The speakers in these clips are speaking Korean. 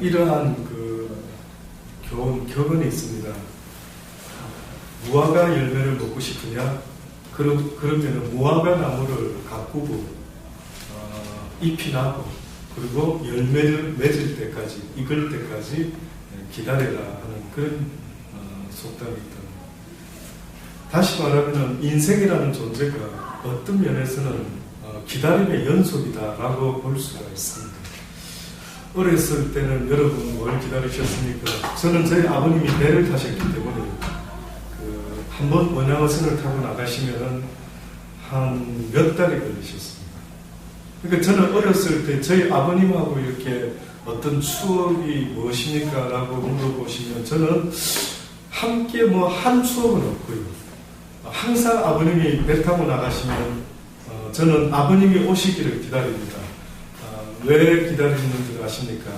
이러한 격언이 있습니다. 무화과 열매를 먹고 싶으냐? 그러면 무화과 나무를 가꾸고 잎이 나고 그리고 열매를 맺을 때까지, 익을 때까지 기다려라 하는 그런 속담이 있다. 다시 말하면 인생이라는 존재가 어떤 면에서는 기다림의 연속이다라고 볼 수가 있습니다. 어렸을 때는 여러분 뭘 기다리셨습니까? 저는 저희 아버님이 배를 타셨기 때문에 한번 원양어선을 타고 나가시면은 한 몇 달이 걸리셨습니다. 그러니까 저는 어렸을 때 저희 아버님하고 이렇게 어떤 추억이 무엇입니까? 라고 물어보시면 저는 함께 한 추억은 없고요. 항상 아버님이 배 타고 나가시면 저는 아버님이 오시기를 기다립니다. 왜 기다리는 줄 아십니까?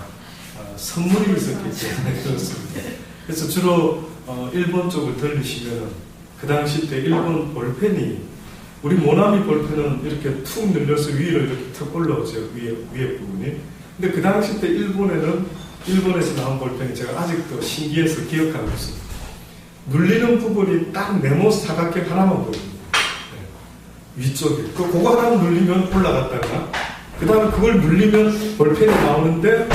선물이 있었기 때문에 그렇습니다. 그래서 주로 일본 쪽을 들리시면 그 당시 때 일본 볼펜이 우리 모나미 볼펜은 이렇게 툭 늘려서 위로 이렇게 툭 올라오죠. 위에 부분이. 근데 그 당시 때 일본에서 나온 볼펜이 제가 아직도 신기해서 기억하고 있습니다. 눌리는 부분이 딱 네모 사각형 하나만 보입니다. 네. 위쪽에. 그거 하나 눌리면 올라갔다가 그 다음에 그걸 눌리면 볼펜이 나오는데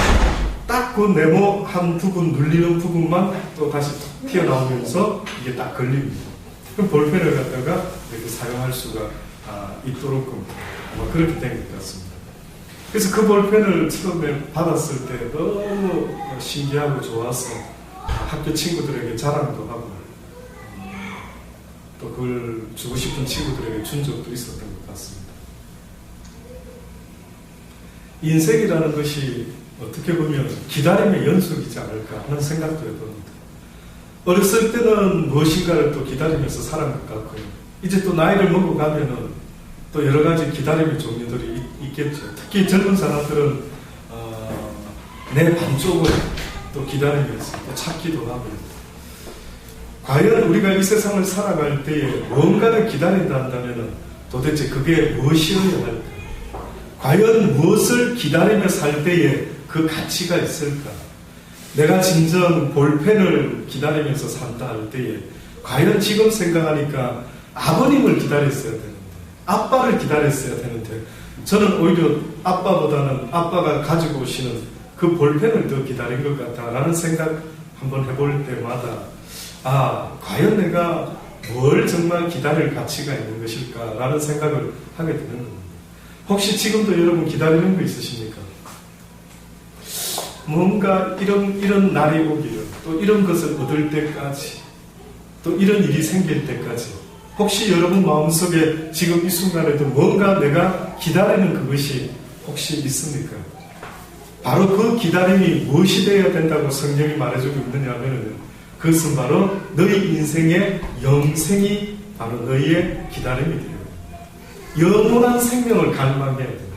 딱 그 네모한 부분 눌리는 부분만 또 다시 튀어나오면서 이게 딱 걸립니다. 그럼 볼펜을 갖다가 이렇게 사용할 수가 있도록 아마 그렇게 된 것 같습니다. 그래서 그 볼펜을 처음에 받았을 때 너무 신기하고 좋아서 학교 친구들에게 자랑도 하고 또 그걸 주고 싶은 친구들에게 준 적도 있었던 것 같습니다. 인생이라는 것이 어떻게 보면 기다림의 연속이지 않을까 하는 생각도 해봅니다. 어렸을 때는 무엇인가를 또 기다리면서 살아간 것 같고요. 이제 또 나이를 먹어가면은 또 여러 가지 기다림의 종류들이 있겠죠. 특히 젊은 사람들은 내 반쪽을 또 기다리면서 또 찾기도 하고요. 과연 우리가 이 세상을 살아갈 때에 뭔가를 기다린다 한다면은 도대체 그게 무엇이어야 할까? 과연 무엇을 기다리며 살 때에 그 가치가 있을까? 내가 진정 볼펜을 기다리면서 산다 할 때에 과연 지금 생각하니까 아버님을 기다렸어야 되는데 아빠를 기다렸어야 되는데 저는 오히려 아빠보다는 아빠가 가지고 오시는 그 볼펜을 더 기다린 것 같다라는 생각 한번 해볼 때마다 과연 내가 뭘 정말 기다릴 가치가 있는 것일까라는 생각을 하게 되는 겁니다. 혹시 지금도 여러분 기다리는 거 있으십니까? 뭔가 이런 날이 오기를 또 이런 것을 얻을 때까지 또 이런 일이 생길 때까지 혹시 여러분 마음속에 지금 이 순간에도 뭔가 내가 기다리는 그것이 혹시 있습니까? 바로 그 기다림이 무엇이 되어야 된다고 성경이 말해주고 있느냐 하면 그것은 바로 너희 인생의 영생이 바로 너희의 기다림이 돼요. 영원한 생명을 갈망해야 돼요.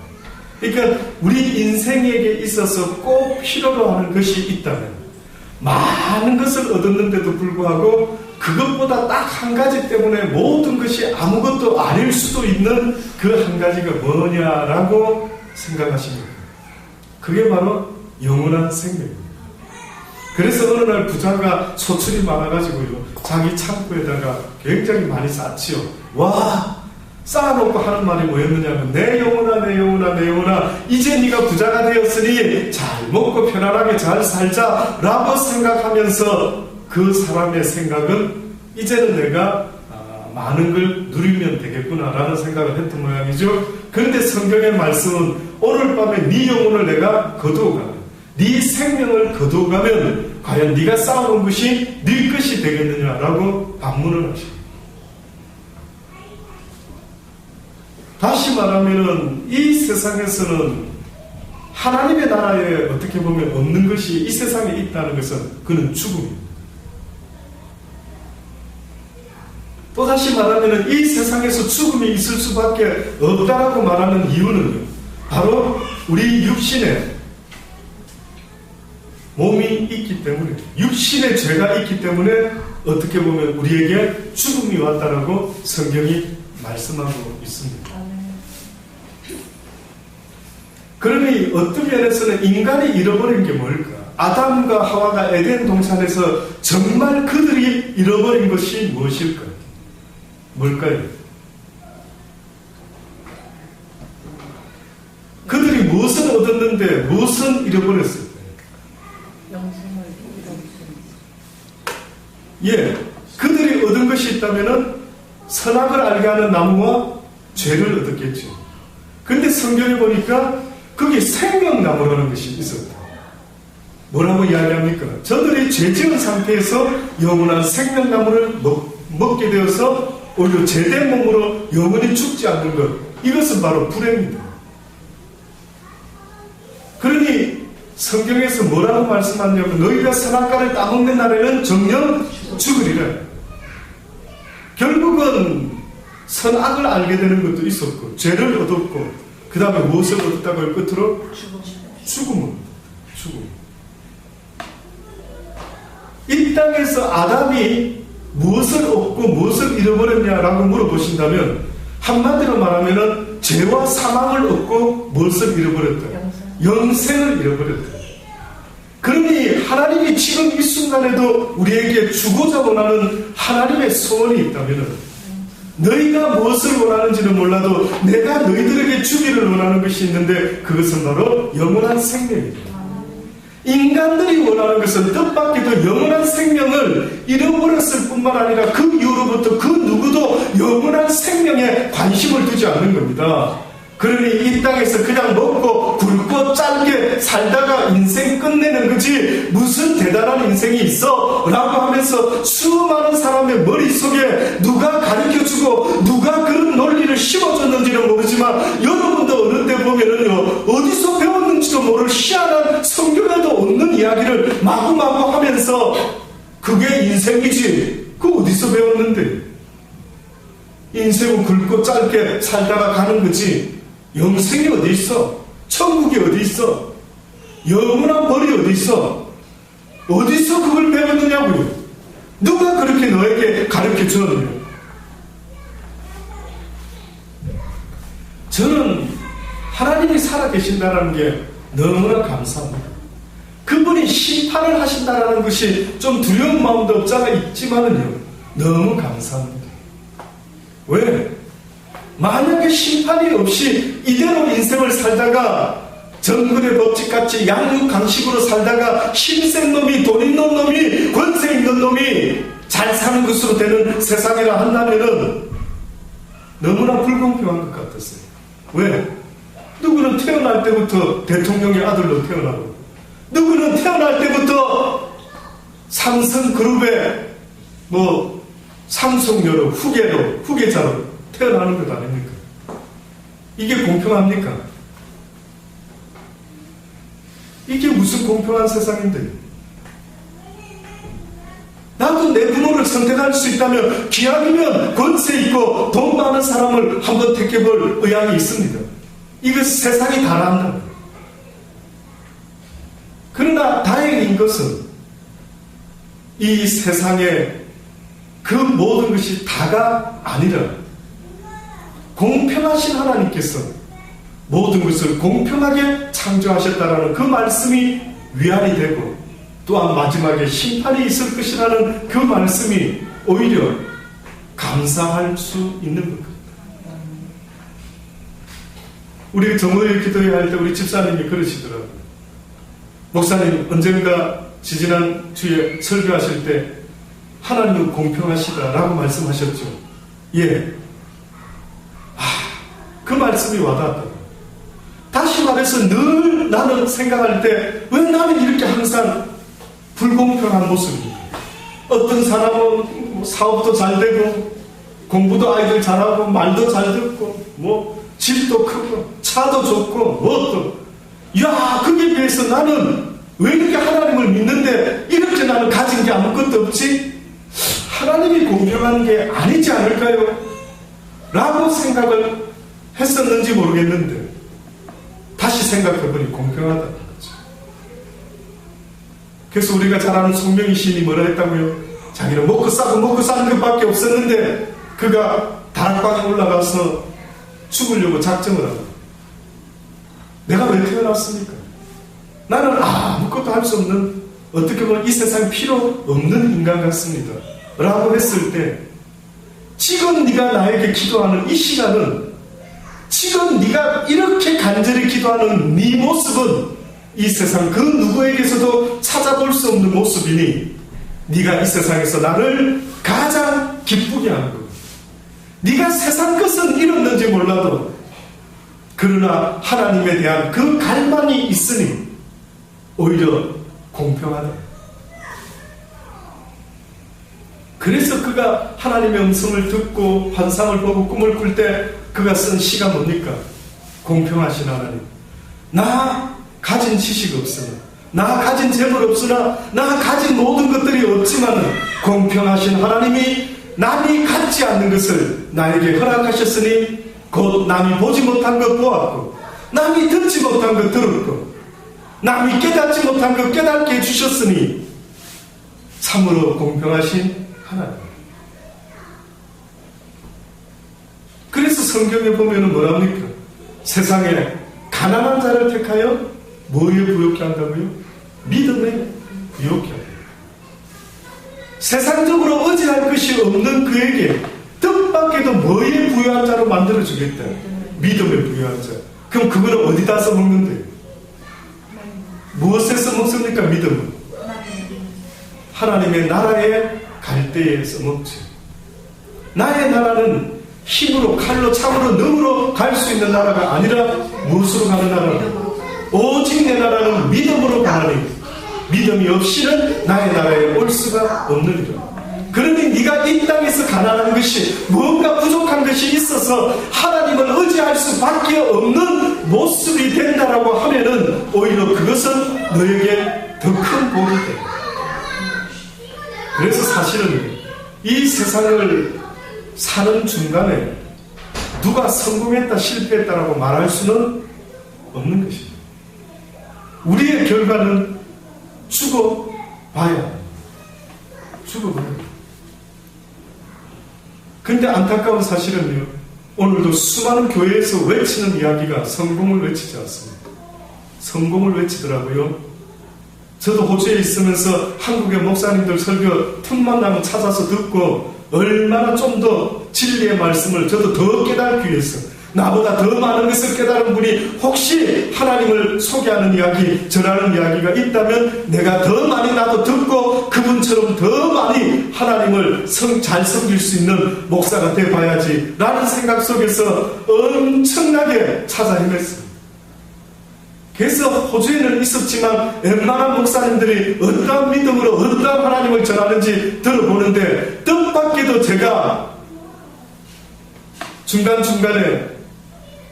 그러니까 우리 인생에게 있어서 꼭 필요로 하는 것이 있다면 많은 것을 얻었는데도 불구하고 그것보다 딱 한 가지 때문에 모든 것이 아무것도 아닐 수도 있는 그 한 가지가 뭐냐라고 생각하십니까? 그게 바로 영원한 생명입니다. 그래서 어느 날 부자가 소출이 많아가지고요 자기 창고에다가 굉장히 많이 쌓지요. 쌓아놓고 하는 말이 뭐였느냐면 내 영혼아 내 영혼아 내 영혼아 이제 네가 부자가 되었으니 잘 먹고 편안하게 잘 살자 라고 생각하면서 그 사람의 생각은 이제는 내가 많은 걸 누리면 되겠구나 라는 생각을 했던 모양이죠. 그런데 성경의 말씀은 오늘 밤에 네 영혼을 내가 거두어가면 네 생명을 거두어가면 과연 네가 쌓아놓은 것이 네 것이 되겠느냐라고 반문을 하십니다. 다시 말하면 이 세상에서는 하나님의 나라에 어떻게 보면 없는 것이 이 세상에 있다는 것은 그는 죽음입니다. 또 다시 말하면 이 세상에서 죽음이 있을 수밖에 없다라고 말하는 이유는요, 바로 우리 육신에 몸이 있기 때문에 육신의 죄가 있기 때문에 어떻게 보면 우리에게 죽음이 왔다라고 성경이 말씀하고 있습니다. 그러니 어떤 면에서는 인간이 잃어버린 게 뭘까? 아담과 하와가 에덴 동산에서 정말 그들이 잃어버린 것이 무엇일까요? 뭘까요? 그들이 무엇을 얻었는데 무엇은 잃어버렸을까요? 영생을 잃어버렸습니다. 예, 그들이 얻은 것이 있다면 선악을 알게 하는 나무와 죄를 얻었겠죠. 근데 성경에 보니까 거기 생명나무라는 것이 있었다. 뭐라고 이야기합니까? 저들이 죄 지은 상태에서 영원한 생명나무를 먹게 되어서 오히려 죄된 몸으로 영원히 죽지 않는 것, 이것은 바로 불행입니다. 그러니 성경에서 뭐라고 말씀하냐면 너희가 선악과를 따먹는 날에는 정녕 죽으리라. 결국은 선악을 알게 되는 것도 있었고 죄를 얻었고 그 다음에 무엇을 얻었다고 할 끝으로? 죽음을. 이 땅에서 아담이 무엇을 얻고 무엇을 잃어버렸냐라고 물어보신다면 한마디로 말하면 죄와 사망을 얻고 무엇을 잃어버렸다? 영생을 잃어버렸다. 그러니 하나님이 지금 이 순간에도 우리에게 주고자 원하는 하나님의 소원이 있다면 너희가 무엇을 원하는지는 몰라도 내가 너희들에게 주기를 원하는 것이 있는데 그것은 바로 영원한 생명입니다. 인간들이 원하는 것은 뜻밖에도 영원한 생명을 잃어버렸을 뿐만 아니라 그 이후로부터 그 누구도 영원한 생명에 관심을 두지 않는 겁니다. 그러니 이 땅에서 그냥 먹고 굵고 짧게 살다가 인생 끝내는 거지 무슨 대단한 인생이 있어? 라고 하면서 수많은 사람의 머릿속에 누가 가르쳐주고 누가 그런 논리를 심어줬는지는 모르지만 여러분도 어느 때 보면은요 어디서 배웠는지도 모를 희한한 성경에도 없는 이야기를 마구마구 하면서 그게 인생이지 그거 어디서 배웠는데? 인생은 굵고 짧게 살다가 가는 거지 영생이 어디 있어? 천국이 어디 있어? 영원한 벌이 어디 있어? 어디서 그걸 배웠느냐고요? 누가 그렇게 너에게 가르쳐 줬느냐? 저는 하나님이 살아계신다는 게 너무나 감사합니다. 그분이 심판을 하신다는 것이 좀 두려운 마음도 없잖아 있지만은요 너무 감사합니다. 왜? 만약에 심판이 없이 이대로 인생을 살다가 정글의 법칙같이 양육강식으로 살다가 힘센 놈이 돈 있는 놈이 권세 있는 놈이 잘 사는 것으로 되는 세상이라 한다면은 너무나 불공평한 것 같았어요. 왜? 누구는 태어날 때부터 대통령의 아들로 태어나고 누구는 태어날 때부터 삼성그룹의 삼성여로 후계자로 태어나는 것 아닙니까? 이게 공평합니까? 이게 무슨 공평한 세상인데? 나도 내 부모를 선택할 수 있다면 기왕이면 권세 있고 돈 많은 사람을 한번 택해볼 의향이 있습니다. 이거 세상이 다 난다. 그러나 다행인 것은 이 세상에 그 모든 것이 다가 아니라 공평하신 하나님께서 모든 것을 공평하게 창조하셨다라는 그 말씀이 위안이 되고 또한 마지막에 심판이 있을 것이라는 그 말씀이 오히려 감사할 수 있는 겁니다. 우리 정오일 기도회 할 때 우리 집사님이 그러시더라고요. 목사님 언젠가 지지난 주에 설교하실 때 하나님은 공평하시다라고 말씀하셨죠. 예. 그 말씀이 와닿았다. 다시 말해서 늘 나는 생각할 때 왜 나는 이렇게 항상 불공평한 모습입니까? 어떤 사람은 사업도 잘 되고 공부도 아이들 잘하고 말도 잘 듣고 집도 크고 차도 좋고 또 그게 비해서 나는 왜 이렇게 하나님을 믿는데 이렇게 나는 가진 게 아무것도 없지? 하나님이 공평한 게 아니지 않을까요? 라고 생각을 했었는지 모르겠는데 다시 생각해보니 공평하다는 거죠. 그래서 우리가 잘 아는 송명희 시인이 뭐라 했다고요? 자기는 먹고 사는 것밖에 없었는데 그가 다락방에 올라가서 죽으려고 작정을 하고 내가 왜 태어났습니까? 나는 아무것도 할 수 없는, 어떻게 보면 이 세상 필요 없는 인간 같습니다 라고 했을 때, 지금 네가 나에게 기도하는 이 시간은, 지금 네가 이렇게 간절히 기도하는 네 모습은 이 세상 그 누구에게서도 찾아볼 수 없는 모습이니, 네가 이 세상에서 나를 가장 기쁘게 하는 것. 네가 세상 것은 잃었는지 몰라도 그러나 하나님에 대한 그 갈망이 있으니 오히려 공평하다. 그래서 그가 하나님의 음성을 듣고 환상을 보고 꿈을 꿀 때 그가 쓴 시가 뭡니까? 공평하신 하나님, 나 가진 지식 없으나, 나 가진 재물 없으나, 나 가진 모든 것들이 없지만은 공평하신 하나님이 남이 갖지 않는 것을 나에게 허락하셨으니, 곧 남이 보지 못한 것 보았고, 남이 듣지 못한 것 들었고, 남이 깨닫지 못한 것 깨닫게 해주셨으니 참으로 공평하신 하나님. 그래서 성경에 보면은 뭐랍니까? 세상에 가난한 자를 택하여 뭐에 부욕케 한다고요? 믿음에 부욕케 한다. 세상적으로 의지할 것이 없는 그에게 뜻밖에도 뭐에 부유한 자로 만들어주겠다. 믿음에 부유한 자. 그럼 그거는 어디다 써먹는데? 무엇에 써먹습니까? 믿음은 하나님의 나라에 갈 때에 써먹지. 나의 나라는 힘으로, 칼로, 창으로, 능으로 갈 수 있는 나라가 아니라 무엇으로 가는 나라? 오직 내 나라는 믿음으로 가니 믿음이 없이는 나의 나라에 올 수가 없느니라. 그러니 네가 이 땅에서 가난한 것이, 무언가 부족한 것이 있어서 하나님을 의지할 수밖에 없는 모습이 된다라고 하면은 오히려 그것은 너에게 더 큰 복이 돼. 그래서 사실은 이 세상을 사는 중간에 누가 성공했다 실패했다라고 말할 수는 없는 것입니다. 우리의 결과는 죽어봐야. 근데 안타까운 사실은요, 오늘도 수많은 교회에서 외치는 이야기가 성공을 외치지 않습니다. 성공을 외치더라고요. 저도 호주에 있으면서 한국의 목사님들 설교 틈만 나면 찾아서 듣고, 얼마나 좀 더 진리의 말씀을 저도 더 깨닫기 위해서, 나보다 더 많은 것을 깨달은 분이 혹시 하나님을 소개하는 이야기, 전하는 이야기가 있다면 내가 더 많이 나도 듣고 그분처럼 더 많이 하나님을 잘 섬길 수 있는 목사가 돼봐야지 라는 생각 속에서 엄청나게 찾아 헤맸어요. 그래서 호주에는 있었지만 웬만한 목사님들이 어떠한 믿음으로 어떠한 하나님을 전하는지 들어보는데, 뜻밖에도 제가 중간중간에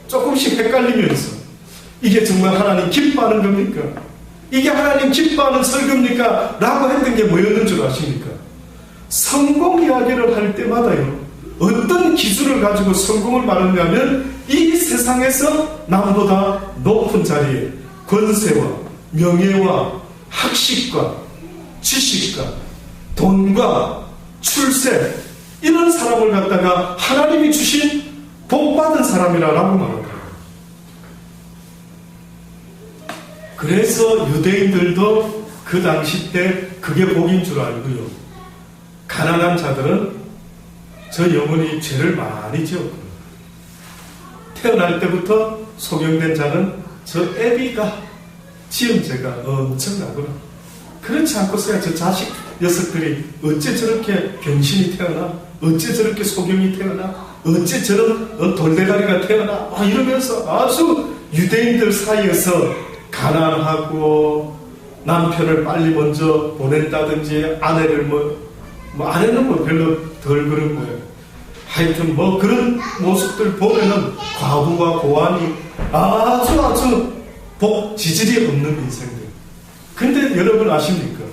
조금씩 헷갈리면서 이게 정말 하나님 기뻐하는 겁니까? 이게 하나님 기뻐하는 설교입니까? 라고 했던 게 뭐였는 줄 아십니까? 성공 이야기를 할 때마다요, 어떤 기술을 가지고 성공을 말하냐면, 이 세상에서 남보다 높은 자리에 권세와 명예와 학식과 지식과 돈과 출세, 이런 사람을 갖다가 하나님이 주신 복받은 사람이라고 말합니다. 그래서 유대인들도 그 당시 때 그게 복인 줄 알고요, 가난한 자들은 저 영혼이 죄를 많이 지었고, 태어날 때부터 소경된 자는 저 애비가 지은 죄가 엄청나구나. 그렇지 않고서야 저 자식 녀석들이 어째 저렇게 병신이 태어나, 어째 저렇게 소경이 태어나, 어째 저런 돌대가리가 태어나, 이러면서 아주 유대인들 사이에서 가난하고 남편을 빨리 먼저 보냈다든지, 아내를 아내는 별로 덜 그런 거예요. 하여튼 그런 모습들 보면은 과부와 고환이 아주 지질이 없는 인생들. 근데 여러분 아십니까?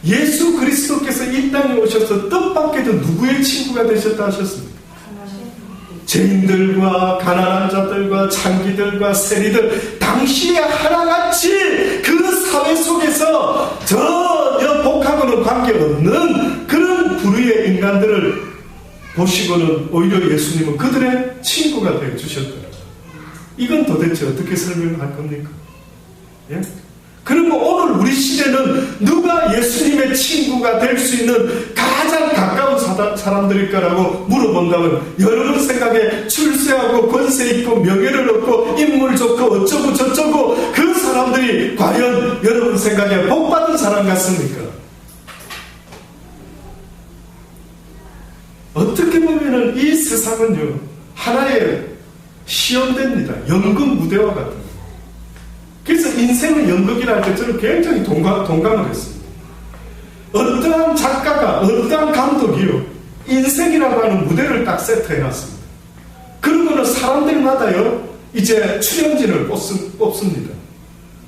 예수 그리스도께서 이 땅에 오셔서 뜻밖에도 누구의 친구가 되셨다 하셨습니까? 죄인들과 가난한 자들과 창기들과 세리들, 당시에 하나같이 그 사회 속에서 전혀 복하고는 관계없는 그런 부류의 인간들을 보시고는 오히려 예수님은 그들의 친구가 되어주셨다. 이건 도대체 어떻게 설명할 겁니까? 예? 그러면 오늘 우리 시대는 누가 예수님의 친구가 될 수 있는 가장 가까운 사람들일까라고 물어본다면 여러분 생각에 출세하고 권세 있고 명예를 얻고 인물 좋고 어쩌고 저쩌고 그 사람들이 과연 여러분 생각에 복받은 사람 같습니까? 어떻게 보면은 이 세상은요 하나의 시험대입니다. 연극 무대와 같은 거예요. 그래서 인생은 연극이라 할 때 저는 굉장히 동감을 했습니다. 어떠한 작가가 어떠한 감독이요 인생이라고 하는 무대를 딱 세트해놨습니다. 그러고는 사람들마다요 이제 출연진을 뽑습니다.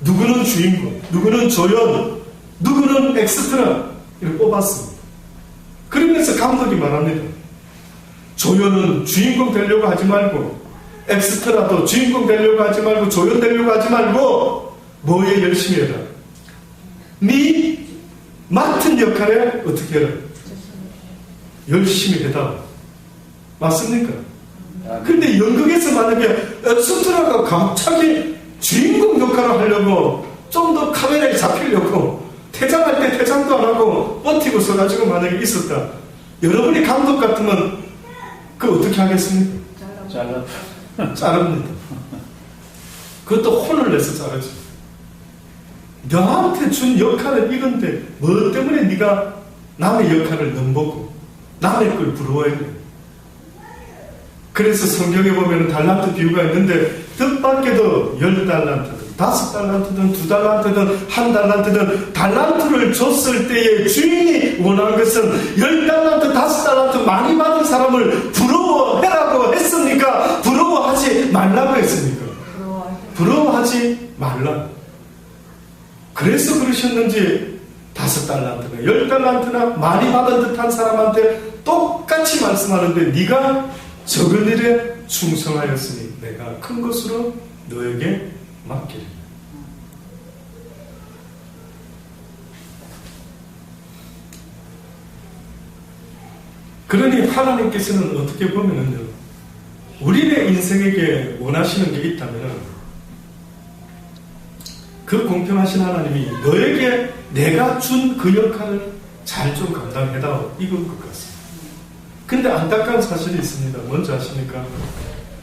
누구는 주인공, 누구는 조연, 누구는 엑스트라 이렇게 뽑았습니다. 그러면서 감독이 말합니다. 조연은 주인공 되려고 하지 말고 엑스트라도 주인공 되려고 하지 말고 조연 되려고 하지 말고 뭐에 열심히 해라. 네 맡은 역할에 어떻게 해라. 열심히 해다. 맞습니까? 근데 연극에서 만약에 엑스트라가 갑자기 주인공 역할을 하려고 좀 더 카메라에 잡히려고 퇴장할 때 퇴장도 안 하고 버티고 서가지고 만약에 있었다. 여러분이 감독 같으면 그거 어떻게 하겠습니까? 자릅니다. 그것도 혼을 내서 자르지. 너한테 준 역할은 이건데 뭐 때문에 네가 남의 역할을 넘보고 남의 걸 부러워했냐. 그래서 성경에 보면 달란트 비유가 있는데 뜻밖에도 10달란트든 5달란트든 2달란트든 1달란트든 달란트를 줬을 때에 주인이 원한 것은 10달란트 5달란트 많이 받은 사람을 부러워해라고 했습니까? 부러워하지 말라고 했습니까? 부러워하지 말라. 그래서 그러셨는지 5달란트나 10달란트나 많이 받은 듯한 사람한테 똑같이 말씀하는데 네가 적은 일에 충성하였으니 내가 큰 것으로 너에게 맡기리라. 그러니 하나님께서는 어떻게 보면은요, 우리의 인생에게 원하시는 게 있다면 그 공평하신 하나님이 너에게 내가 준 그 역할을 잘 좀 감당해다 이건 것 같습니다. 근데 안타까운 사실이 있습니다. 뭔지 아십니까?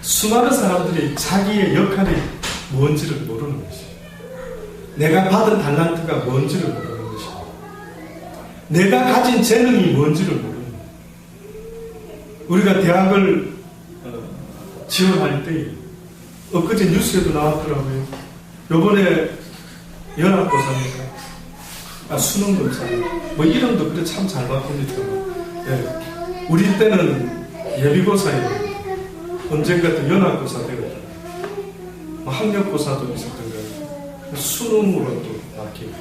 수많은 사람들이 자기의 역할이 뭔지를 모르는 것이에요. 내가 받은 달란트가 뭔지를 모르는 것이에요. 내가 가진 재능이 뭔지를 모르는 것이에요. 우리가 대학을 지원할 때 엊그제 뉴스에도 나왔더라고요. 요번에 연합고사입니까? 수능검사 뭐 이름도 그래 참 잘 바꿉니다. 네. 우리 때는 예비고사였는데 언젠가 또 연합고사 되었다. 뭐 학력고사도 있었던 거예요. 수능으로 또 바뀌고.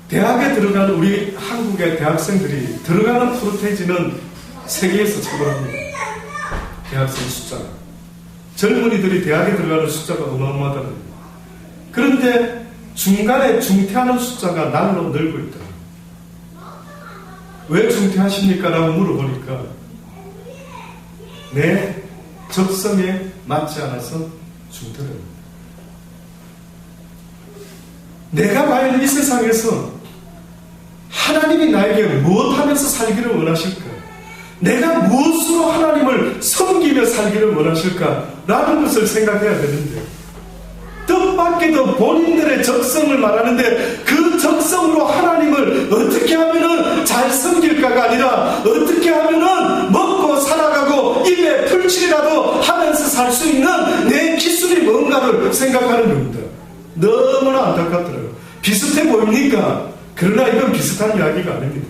대학에 들어가는 우리 한국의 대학생들이 들어가는 프로테이지는 세계에서 최고랍니다. 대학생 숫자가. 젊은이들이 대학에 들어가는 숫자가 어마어마하다는 거예요. 그런데 중간에 중퇴하는 숫자가 날로 늘고 있다. 왜 중퇴하십니까? 라고 물어보니까 내 적성에 맞지 않아서 중퇴를 합니다. 내가 과연 이 세상에서 하나님이 나에게 무엇하면서 살기를 원하실까? 내가 무엇으로 하나님을 섬기며 살기를 원하실까? 라는 것을 생각해야 되는데 뜻밖에도 본인들의 적성을 말하는데 그 적성으로 하나님을 어떻게 하면은 잘 섬길까가 아니라 어떻게 하면은 먹고 살아가고 입에 풀칠이라도 하면서 살 수 있는 내 기술이 뭔가를 생각하는 겁니다. 너무나 안타깝더라고요. 비슷해 보입니까? 그러나 이건 비슷한 이야기가 아닙니다.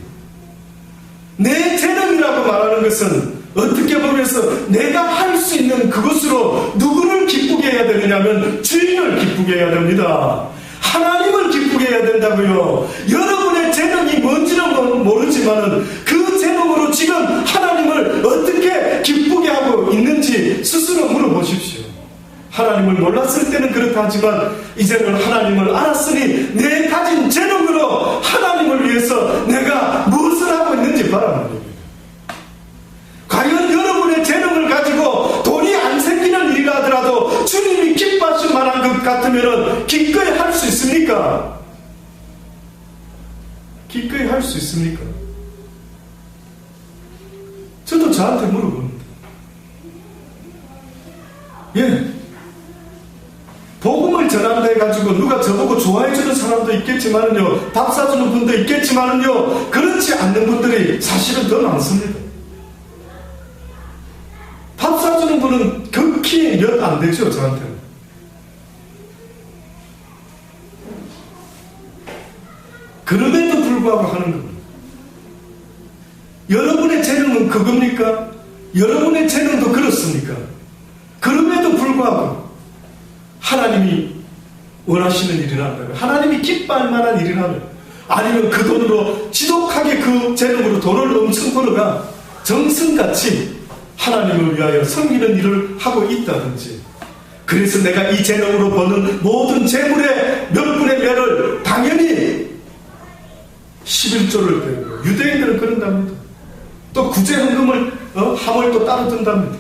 내 재능이라고 말하는 것은 어떻게 보면서 내가 할 수 있는 그것으로 누구를 기쁘게 해야 되느냐면 주인을 기쁘게 해야 됩니다. 하나님을 기쁘게 해야 된다고요. 여러분의 재능이 뭔지는 모르지만 그 재능으로 지금 하나님을 어떻게 기쁘게 하고 있는지 스스로 물어보십시오. 하나님을 몰랐을 때는 그렇다 하지만 이제는 하나님을 알았으니 내 가진 재능으로 하나님을 위해서 내가 무엇을 하고 있는지 바라봅니다. 과연 여러분의 재능을 가지고 돈이 안 생기는 일이라 하더라도 주님이 기뻐하실 만한 것 같으면 하나님을 기꺼이 할 수 있습니까? 기꺼이 할 수 있습니까? 저도 저한테 물어봅니다. 예. 복음을 전한다 해가지고 누가 저보고 좋아해주는 사람도 있겠지만은요, 밥 사주는 분도 있겠지만은요, 그렇지 않는 분들이 사실은 더 많습니다. 밥 사주는 분은 극히 몇 안 되죠, 저한테는. 그럼에도 불구하고 하는 겁니다. 여러분의 재능은 그겁니까? 여러분의 재능도 그렇습니까? 그럼에도 불구하고 하나님이 원하시는 일이라면, 하나님이 기뻐할 만한 일이라면, 아니면 그 돈으로 지독하게 그 재능으로 돈을 엄청 벌어가 정승같이 하나님을 위하여 섬기는 일을 하고 있다든지, 그래서 내가 이 재능으로 버는 모든 재물의 몇 분의 몇을 당연히 11조를 빼고, 유대인들은 그런답니다. 또 구제헌금을 함을 또 따로 든답니다.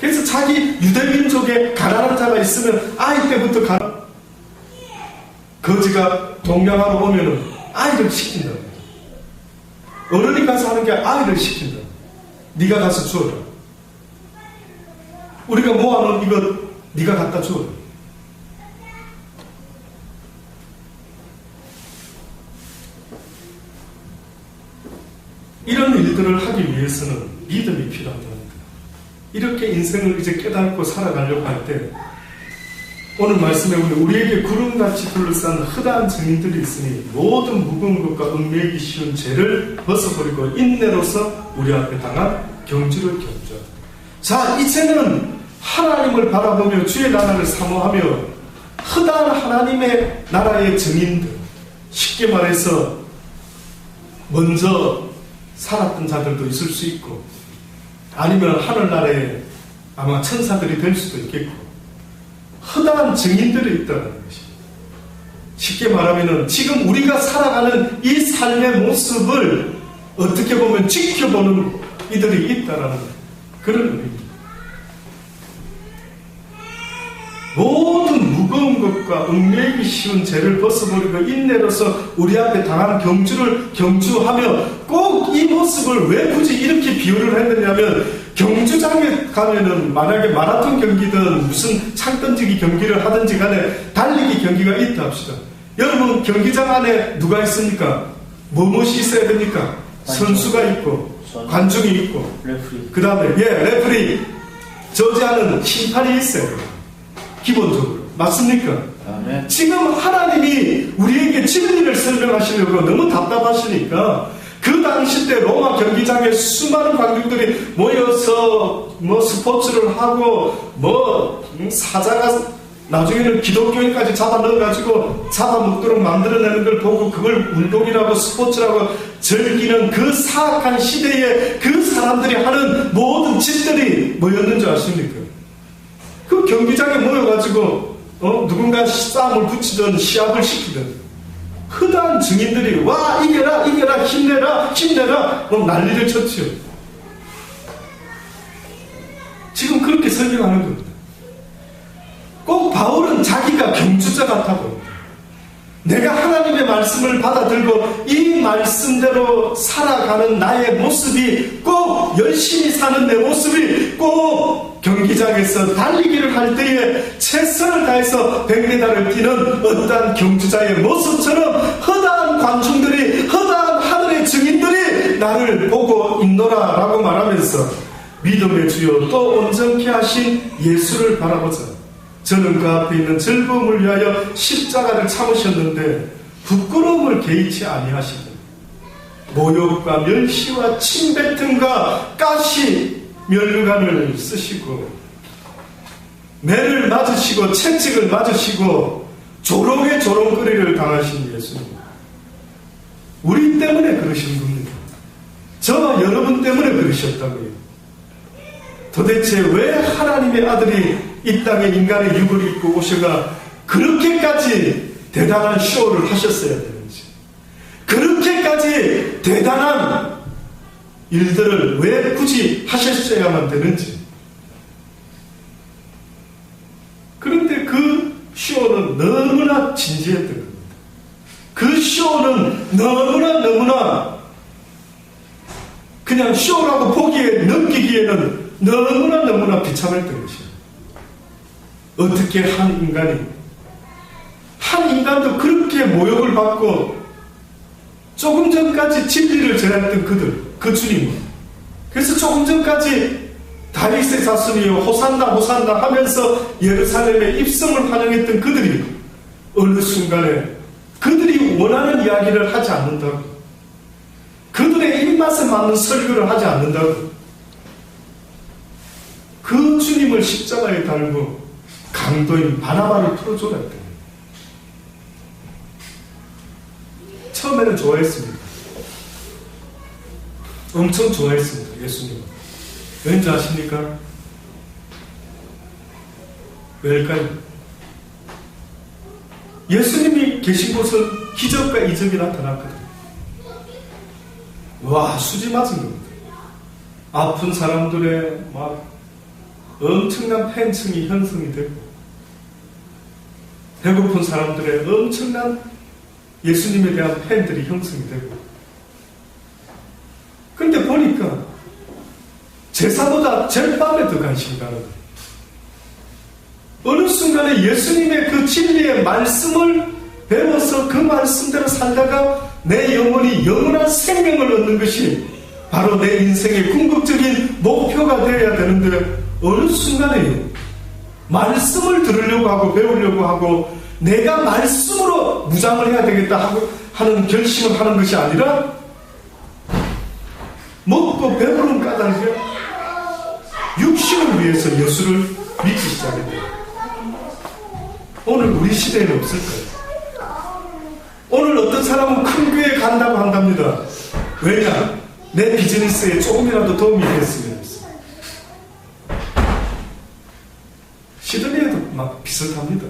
그래서 자기 유대민족에 가난한 자가 있으면 아이 때부터 거지가 동양하러 오면은 아이를 시킨답니다. 어른이 가서 하는 게 아이를 시킨다. 네가 가서 주어라. 우리가 모아놓은 이거 네가 갖다 주어라. 이런 일들을 하기 위해서는 믿음이 필요하다. 이렇게 인생을 이제 깨닫고 살아가려고 할 때, 오늘 말씀에 보면 우리에게 구름같이 둘러싼 허다한 증인들이 있으니 모든 무거운 것과 얽매이기 쉬운 죄를 벗어버리고 인내로서 우리 앞에 당한 경주를 견주하라. 자, 이제는 하나님을 바라보며 주의 나라를 사모하며 허다한 하나님의 나라의 증인들, 쉽게 말해서 먼저 살았던 자들도 있을 수 있고, 아니면 하늘나라에 아마 천사들이 될 수도 있겠고, 허다한 증인들이 있다는 것입니다. 쉽게 말하면 지금 우리가 살아가는 이 삶의 모습을 어떻게 보면 지켜보는 이들이 있다는 그런 의미입니다. 모든 무거운 것과 얽매이기 쉬운 죄를 벗어버리고 인내로서 우리 앞에 당한 경주를 경주하며, 꼭 이 모습을 왜 굳이 이렇게 비유를 했느냐면, 경주장에 가면은 만약에 마라톤 경기든 무슨 창 던지기 경기를 하든지 간에 달리기 경기가 있다 합시다. 여러분, 경기장 안에 누가 있습니까? 무엇이 있어야 됩니까? 선수가 있고 관중이 있고, 그 다음에 레프리 저지하는 심판이 있어요. 기본적으로. 맞습니까? 아멘. 지금 하나님이 우리에게 진리를 설명하시려고 너무 답답하시니까 그 당시 때 로마 경기장에 수많은 관중들이 모여서 스포츠를 하고 사자가 나중에는 기독교인까지 잡아 넣어가지고 잡아먹도록 만들어내는 걸 보고 그걸 운동이라고 스포츠라고 즐기는 그 사악한 시대에 그 사람들이 하는 모든 짓들이 뭐였는 줄 아십니까? 그 경기장에 모여가지고 누군가 싸움을 붙이든 시합을 시키든 허다한 증인들이 와 이겨라 이겨라 힘내라 힘내라 난리를 쳤지요. 지금 그렇게 설명하는 겁니다. 꼭 바울은 자기가 경주자 같아 보입니다. 내가 하나님의 말씀을 받아들고 이 말씀대로 살아가는 나의 모습이, 꼭 열심히 사는 내 모습이 꼭 경기장에서 달리기를 할 때에 최선을 다해서 100m를 뛰는 어떠한 경주자의 모습처럼 허다한 관중들이, 허다한 하늘의 증인들이 나를 보고 있노라 라고 말하면서 믿음의 주요 또 온전케 하신 예수를 바라보자. 저는 그 앞에 있는 즐거움을 위하여 십자가를 참으셨는데 부끄러움을 개의치 아니하시고 모욕과 멸시와 침뱉음과 가시 멸류관을 쓰시고 매를 맞으시고 채찍을 맞으시고 조롱의 조롱거리를 당하신 예수님, 우리 때문에 그러신 겁니다. 저와 여러분 때문에 그러셨다고요. 도대체 왜 하나님의 아들이 이 땅에 인간의 육을 입고 오셔가 그렇게까지 대단한 쇼를 하셨어야 되는지, 그렇게까지 대단한 일들을 왜 굳이 하셨어야만 되는지. 그런데 그 진지했던 겁니다. 그 쇼는 너무나 그냥 쇼라고 느끼기에는 너무나 비참했던 것이에요. 어떻게 한 인간도 그렇게 모욕을 받고 조금 전까지 진리를 전했던 그 주님, 그래서 조금 전까지 다윗의 자손이여 호산나 호산나 하면서 예루살렘의 입성을 환영했던 그들이 어느 순간에 그들이 원하는 이야기를 하지 않는다고, 그들의 입맛에 맞는 설교를 하지 않는다고, 그 주님을 십자가에 달고 강도인 바나바를 풀어줘라 했더니 처음에는 좋아했습니다. 엄청 좋아했습니다. 예수님은. 왠지 아십니까? 왜일까요? 예수님이 계신 곳은 기적과 이적이 나타났거든요. 와, 수지 맞은 겁니다. 아픈 사람들의 막 엄청난 팬층이 형성이 되고, 배고픈 사람들의 엄청난 예수님에 대한 팬들이 형성이 되고, 근데 보니까 제사보다 제밥에 더 관심이 가는 거예요. 어느 순간에 예수님의 그 진리의 말씀을 배워서 그 말씀대로 살다가 내 영혼이 영원한 생명을 얻는 것이 바로 내 인생의 궁극적인 목표가 되어야 되는데, 어느 순간에 말씀을 들으려고 하고 배우려고 하고 내가 말씀으로 무장을 해야 되겠다 하는 결심을 하는 것이 아니라 먹고 배부른 까닭에 육신을 위해서 예수를 믿기 시작했다. 오늘 우리 시대에는 없을 거예요. 오늘 어떤 사람은 큰 교회에 간다고 한답니다. 왜냐? 내 비즈니스에 조금이라도 도움이 됐으면 했어. 시드니에도 막 비슷합니다.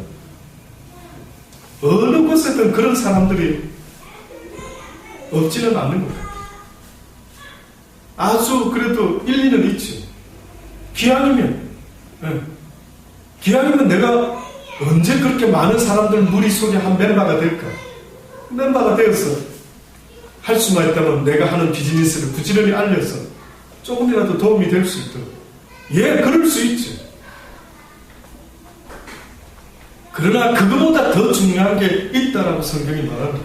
어느 곳에든 그런 사람들이 없지는 않는 것 같아요. 아주 그래도 일리는 있죠. 기왕이면 내가 언제 그렇게 많은 사람들 무리 속에 한 멤버가 될까? 멤버가 되어서 할 수만 있다면 내가 하는 비즈니스를 부지런히 알려서 조금이라도 도움이 될 수 있도록. 예, 그럴 수 있죠. 그러나 그거보다 더 중요한 게 있다라고 성경이 말합니다.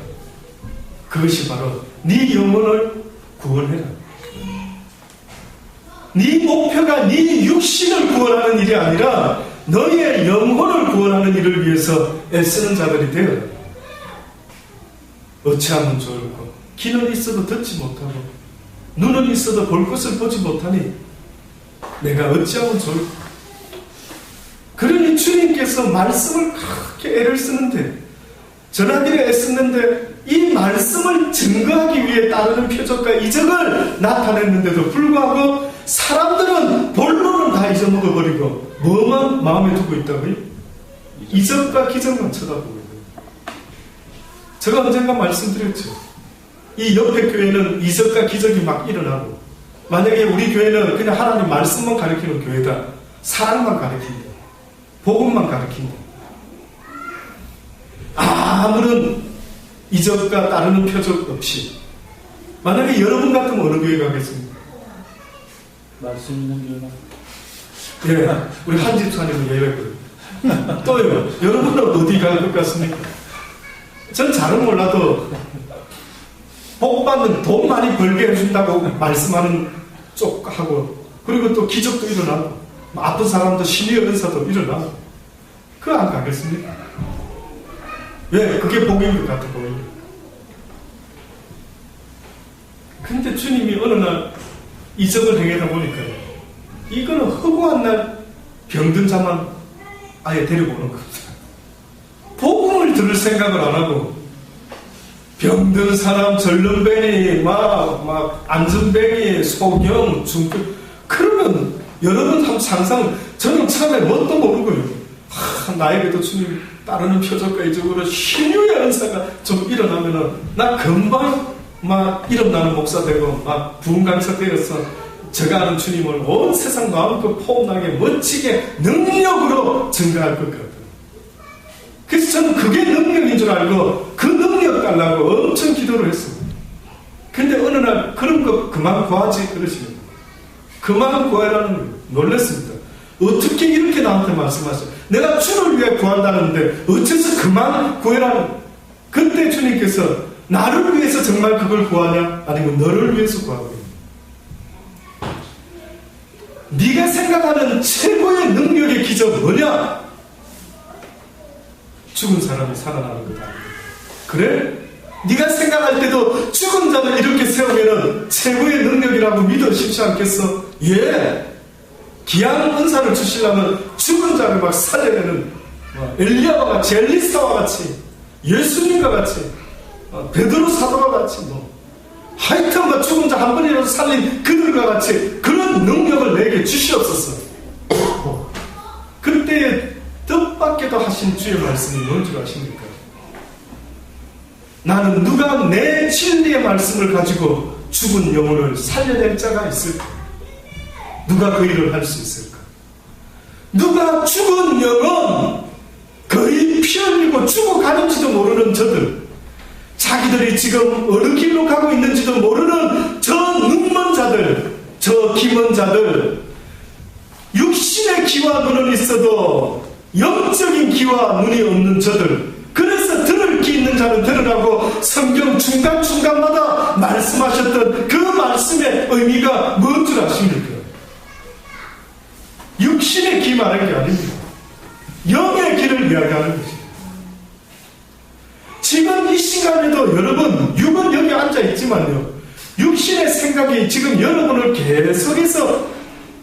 그것이 바로 네 영혼을 구원해라. 네 목표가 네 육신을 구원하는 일이 아니라 너의 영혼을 구원하는 일을 위해서 애쓰는 자들이 되어라. 어찌하면 좋을까? 귀는 있어도 듣지 못하고 눈은 있어도 볼 것을 보지 못하니 내가 어찌하면 좋을까? 그러니 주님께서 말씀을 그렇게 애를 쓰는데, 전하기를 애썼는데 이 말씀을 증거하기 위해 따르는 표적과 이적을 나타냈는데도 불구하고 사람들은 본론은 다 잊어먹어버리고 뭐만 마음에 두고 있다고요? 이적과 기적만 쳐다보고 있어요. 제가 언젠가 말씀드렸죠. 이 옆에 교회는 이적과 기적이 막 일어나고, 만약에 우리 교회는 그냥 하나님 말씀만 가르치는 교회다, 사랑만 가르친다, 복음만 가르친다, 아무런 이적과 따르는 표적 없이, 만약에 여러분 같으면 어느 교회 가겠습니까? 말씀 있는 교회만. 예, 우리 한집사님은 예외거든요. 또요, 여러분은 어디 갈 것 같습니까? 전 잘은 몰라도 복받는, 돈 많이 벌게 해준다고 말씀하는 쪽하고, 그리고 또 기적도 일어나고 아픈 사람도 신의의 은사도 일어나고, 그거 안 가겠습니까? 왜? 그게 복인 것 같아 보이죠. 근데 주님이 어느 날 이적을 행하다 보니까 이거는 허구한 날 병든 자만 아예 데리고 오는 겁니다. 복음을 들을 생각을 안 하고 병든 사람, 절름뱅이, 막 안전뱅이, 소경, 중병, 그러면 여러분 한번 상상, 저는 처음에 뭣도 모르고요. 나에게도 주님 따르는 표적과 이적으로 신유의 은사가 좀 일어나면은 나 금방 막 일어나는 목사 되고 막 부흥 강사 되어서 제가 아는 주님을 온 세상 마음껏 포옹하게 멋지게 능력으로 증가할 것 같아요. 그래서 저는 그게 능력인 줄 알고 그 능력 달라고 엄청 기도를 했습니다. 근데 어느 날 그런 거 그만 구하지 그러시는 거예요. 그만 구하라는 거예요. 놀랐습니다. 어떻게 이렇게 나한테 말씀하세요? 내가 주를 위해 구한다는데 어째서 그만 구해라는 거예요. 그때 주님께서 나를 위해서 정말 그걸 구하냐? 아니면 너를 위해서 구하고 있냐? 네가 생각하는 최고의 능력의 기적 뭐냐? 죽은 사람이 살아나는 거다. 그래? 네가 생각할 때도 죽은 자를 이렇게 세우면 최고의 능력이라고 믿으십시 않겠어? 예. 귀한 은사를 주시려면 죽은 자를 막 살려내는 엘리야와 같이, 엘리사와 같이, 예수님과 같이, 베드로 사도와 같이, 하여튼 죽은 자 한 번이라도 살린 그들과 같이 그런 능력을 내게 주시옵소서. 그때에 뜻밖에도 하신 주의 말씀이 뭔 줄 아십니까? 나는 누가 내 진리의 말씀을 가지고 죽은 영혼을 살려낼 자가 있을까? 누가 그 일을 할 수 있을까? 누가 죽은 영혼, 거의 피 흘리고 죽어가는지도 모르는 저들, 자기들이 지금 어느 길로 가고 있는지도 모르는 저 눈먼 자들, 저 김은 자들, 육신의 귀와 눈은 있어도 영적인 귀와 눈이 없는 저들, 그래서 들을 귀 있는 자는 들으라고 성경 중간중간마다 말씀하셨던 그 말씀의 의미가 뭔 줄 아십니까? 육신의 귀 말하는 게 아닙니다. 영의 귀를 이야기하는 것입니다. 지금 이 시간에도 여러분, 육은 여기 앉아있지만요, 육신의 생각이 지금 여러분을 계속해서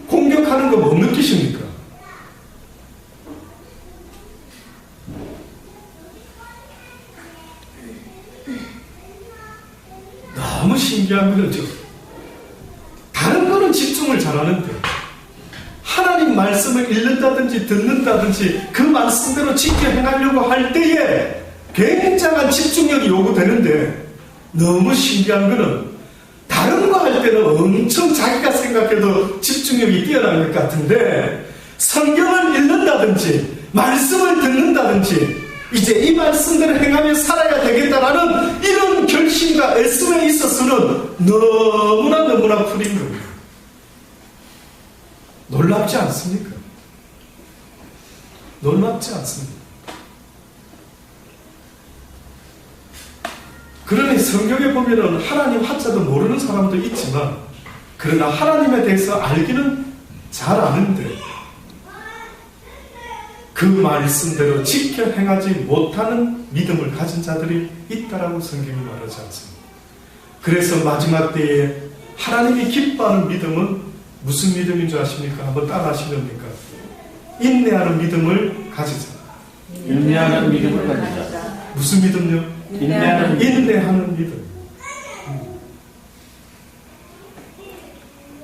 공격하는 거 못 느끼십니까? 너무 신기한 거죠. 다른 거는 집중을 잘하는데 하나님 말씀을 읽는다든지 듣는다든지 그 말씀대로 지켜 행하려고 할 때에 굉장한 집중력이 요구되는데, 너무 신기한 거는 다른 거 할 때는 엄청 자기가 생각해도 집중력이 뛰어난 것 같은데, 성경을 읽는다든지 말씀을 듣는다든지 이제 이 말씀대로 행하며 살아야 되겠다라는 이런 결심과 애씀에 있어서는 너무나 풀린 겁니다. 놀랍지 않습니까? 놀랍지 않습니다. 그러니 성경에 보면은 하나님 하자도 모르는 사람도 있지만, 그러나 하나님에 대해서 알기는 잘 아는데 그 말씀대로 지켜 행하지 못하는 믿음을 가진 자들이 있다라고 성경이 말하지 않습니다. 그래서 마지막 때에 하나님이 기뻐하는 믿음은 무슨 믿음인 줄 아십니까? 한번 따라하시면 됩니까? 인내하는 믿음을 가지자. 인내하는 믿음을 가지자. 무슨 믿음요? 인내하는 믿음.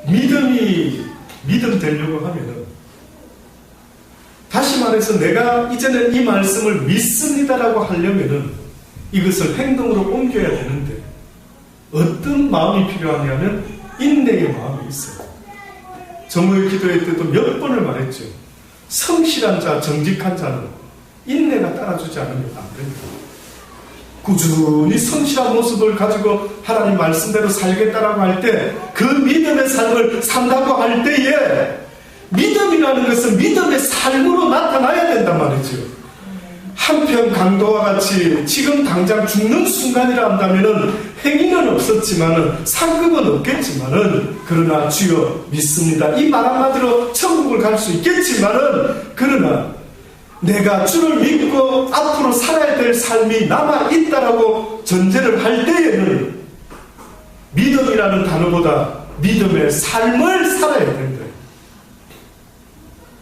믿음이 믿음 되려고 하면은, 다시 말해서 내가 이제는 이 말씀을 믿습니다라고 하려면은 이것을 행동으로 옮겨야 되는데, 어떤 마음이 필요하냐면 인내의 마음이 있어요. 정오의 기도회 때도 몇 번을 말했죠. 성실한 자, 정직한 자는 인내가 따라주지 않으면 안 됩니다. 꾸준히 성실한 모습을 가지고 하나님 말씀대로 살겠다라고 할 때, 그 믿음의 삶을 산다고 할 때에 믿음이라는 것은 믿음의 삶으로 나타나야 된단 말이죠. 한편 강도와 같이 지금 당장 죽는 순간이라 한다면은 행위는 없었지만은 상급은 없겠지만은, 그러나 주여 믿습니다, 이 말 한마디로 천국을 갈 수 있겠지만은, 그러나 내가 주를 믿고 앞으로 살아야 될 삶이 남아있다라고 전제를 할 때에는 믿음이라는 단어보다 믿음의 삶을 살아야 된다.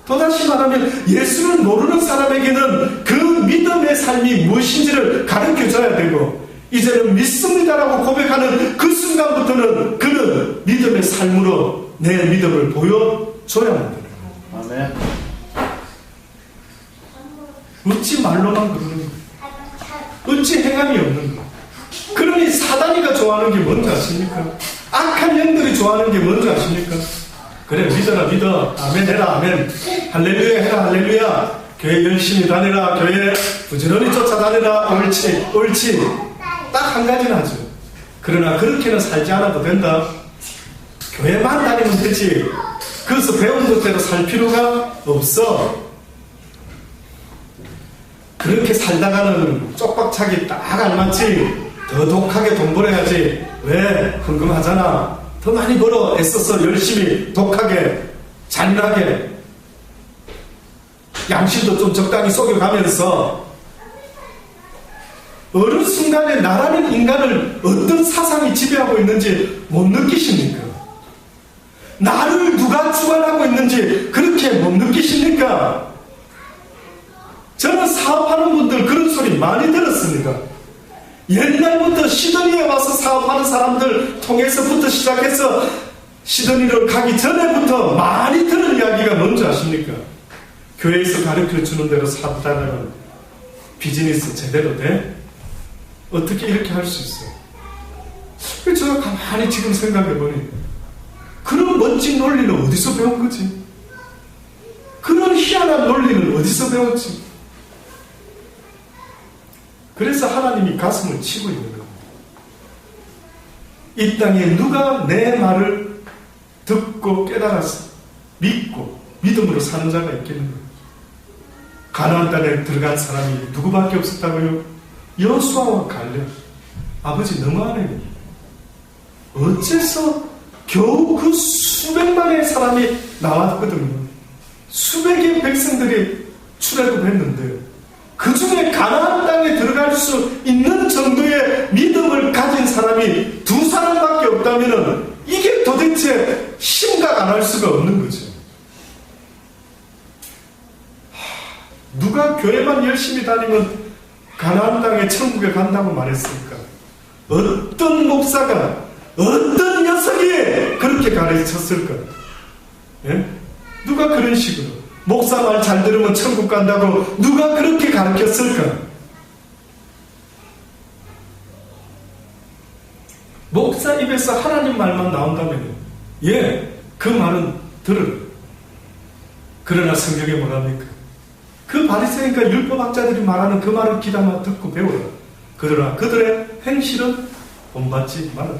또다시 말하면 예수를 모르는 사람에게는 그 믿음의 삶이 무엇인지를 가르쳐줘야 되고, 이제는 믿습니다라고 고백하는 그 순간부터는 그는 믿음의 삶으로 내 믿음을 보여줘야만 되는 거예요. 아멘. 어찌 말로만 그러는 거예요? 어찌 행함이 없는 거예요? 그러니 사단이가 좋아하는 게 뭔지 아십니까? 악한 영들이 좋아하는 게 뭔지 아십니까? 그래, 믿어라 믿어, 아멘 해라 아멘, 할렐루야 해라 할렐루야, 교회 열심히 다니라, 교회 부지런히 쫓아다니라, 옳지, 옳지. 딱 한 가지는 하죠. 그러나 그렇게는 살지 않아도 된다. 교회만 다니면 되지. 그래서 배운 것대로 살 필요가 없어. 그렇게 살다가는 쪽박차기 딱 알맞지. 더 독하게 돈 벌어야지. 왜? 헌금하잖아. 더 많이 벌어. 애써서 열심히 독하게 잔인하게 양심도 좀 적당히 속여가면서 어느 순간에 나라는 인간을 어떤 사상이 지배하고 있는지 못 느끼십니까? 나를 누가 주관하고 있는지 그렇게 못 느끼십니까? 저는 사업하는 분들 그런 소리 많이 들었습니다. 옛날부터 시드니에 와서 사업하는 사람들 통해서부터 시작해서 시드니를 가기 전에부터 많이 들은 이야기가 뭔지 아십니까? 교회에서 가르쳐주는 대로 살다가는 비즈니스 제대로 돼? 어떻게 이렇게 할 수 있어? 그래서 제가 가만히 지금 생각해보니 그런 멋진 논리는 어디서 배운 거지? 그런 희한한 논리는 어디서 배웠지? 그래서 하나님이 가슴을 치고 있는 겁니다. 이 땅에 누가 내 말을 듣고 깨달아서 믿고 믿음으로 사는 자가 있겠는가? 가나안 땅에 들어간 사람이 누구밖에 없었다고요? 여호수아와 갈렙. 아버지 너무하네. 어째서 겨우 그 수백만의 사람이 나왔거든요. 수백의 백성들이 출애굽했는데 그 중에 가나안 땅에 들어갈 수 있는 정도의 믿음을 가진 사람이 2사람밖에 없다면 이게 도대체 심각 안 할 수가 없는 거죠. 누가 교회만 열심히 다니면 가나안 땅에 천국에 간다고 말했을까? 어떤 목사가 어떤 녀석이 그렇게 가르쳤을까? 예? 누가 그런 식으로 목사 말 잘 들으면 천국 간다고 누가 그렇게 가르쳤을까? 목사 입에서 하나님 말만 나온다면 예, 그 말은 들으라. 그러나 성경에 뭐랍니까? 그 바리새인과 율법학자들이 말하는 그 말을 귀담아 듣고 배우라. 그러나 그들의 행실은 본받지 말아라.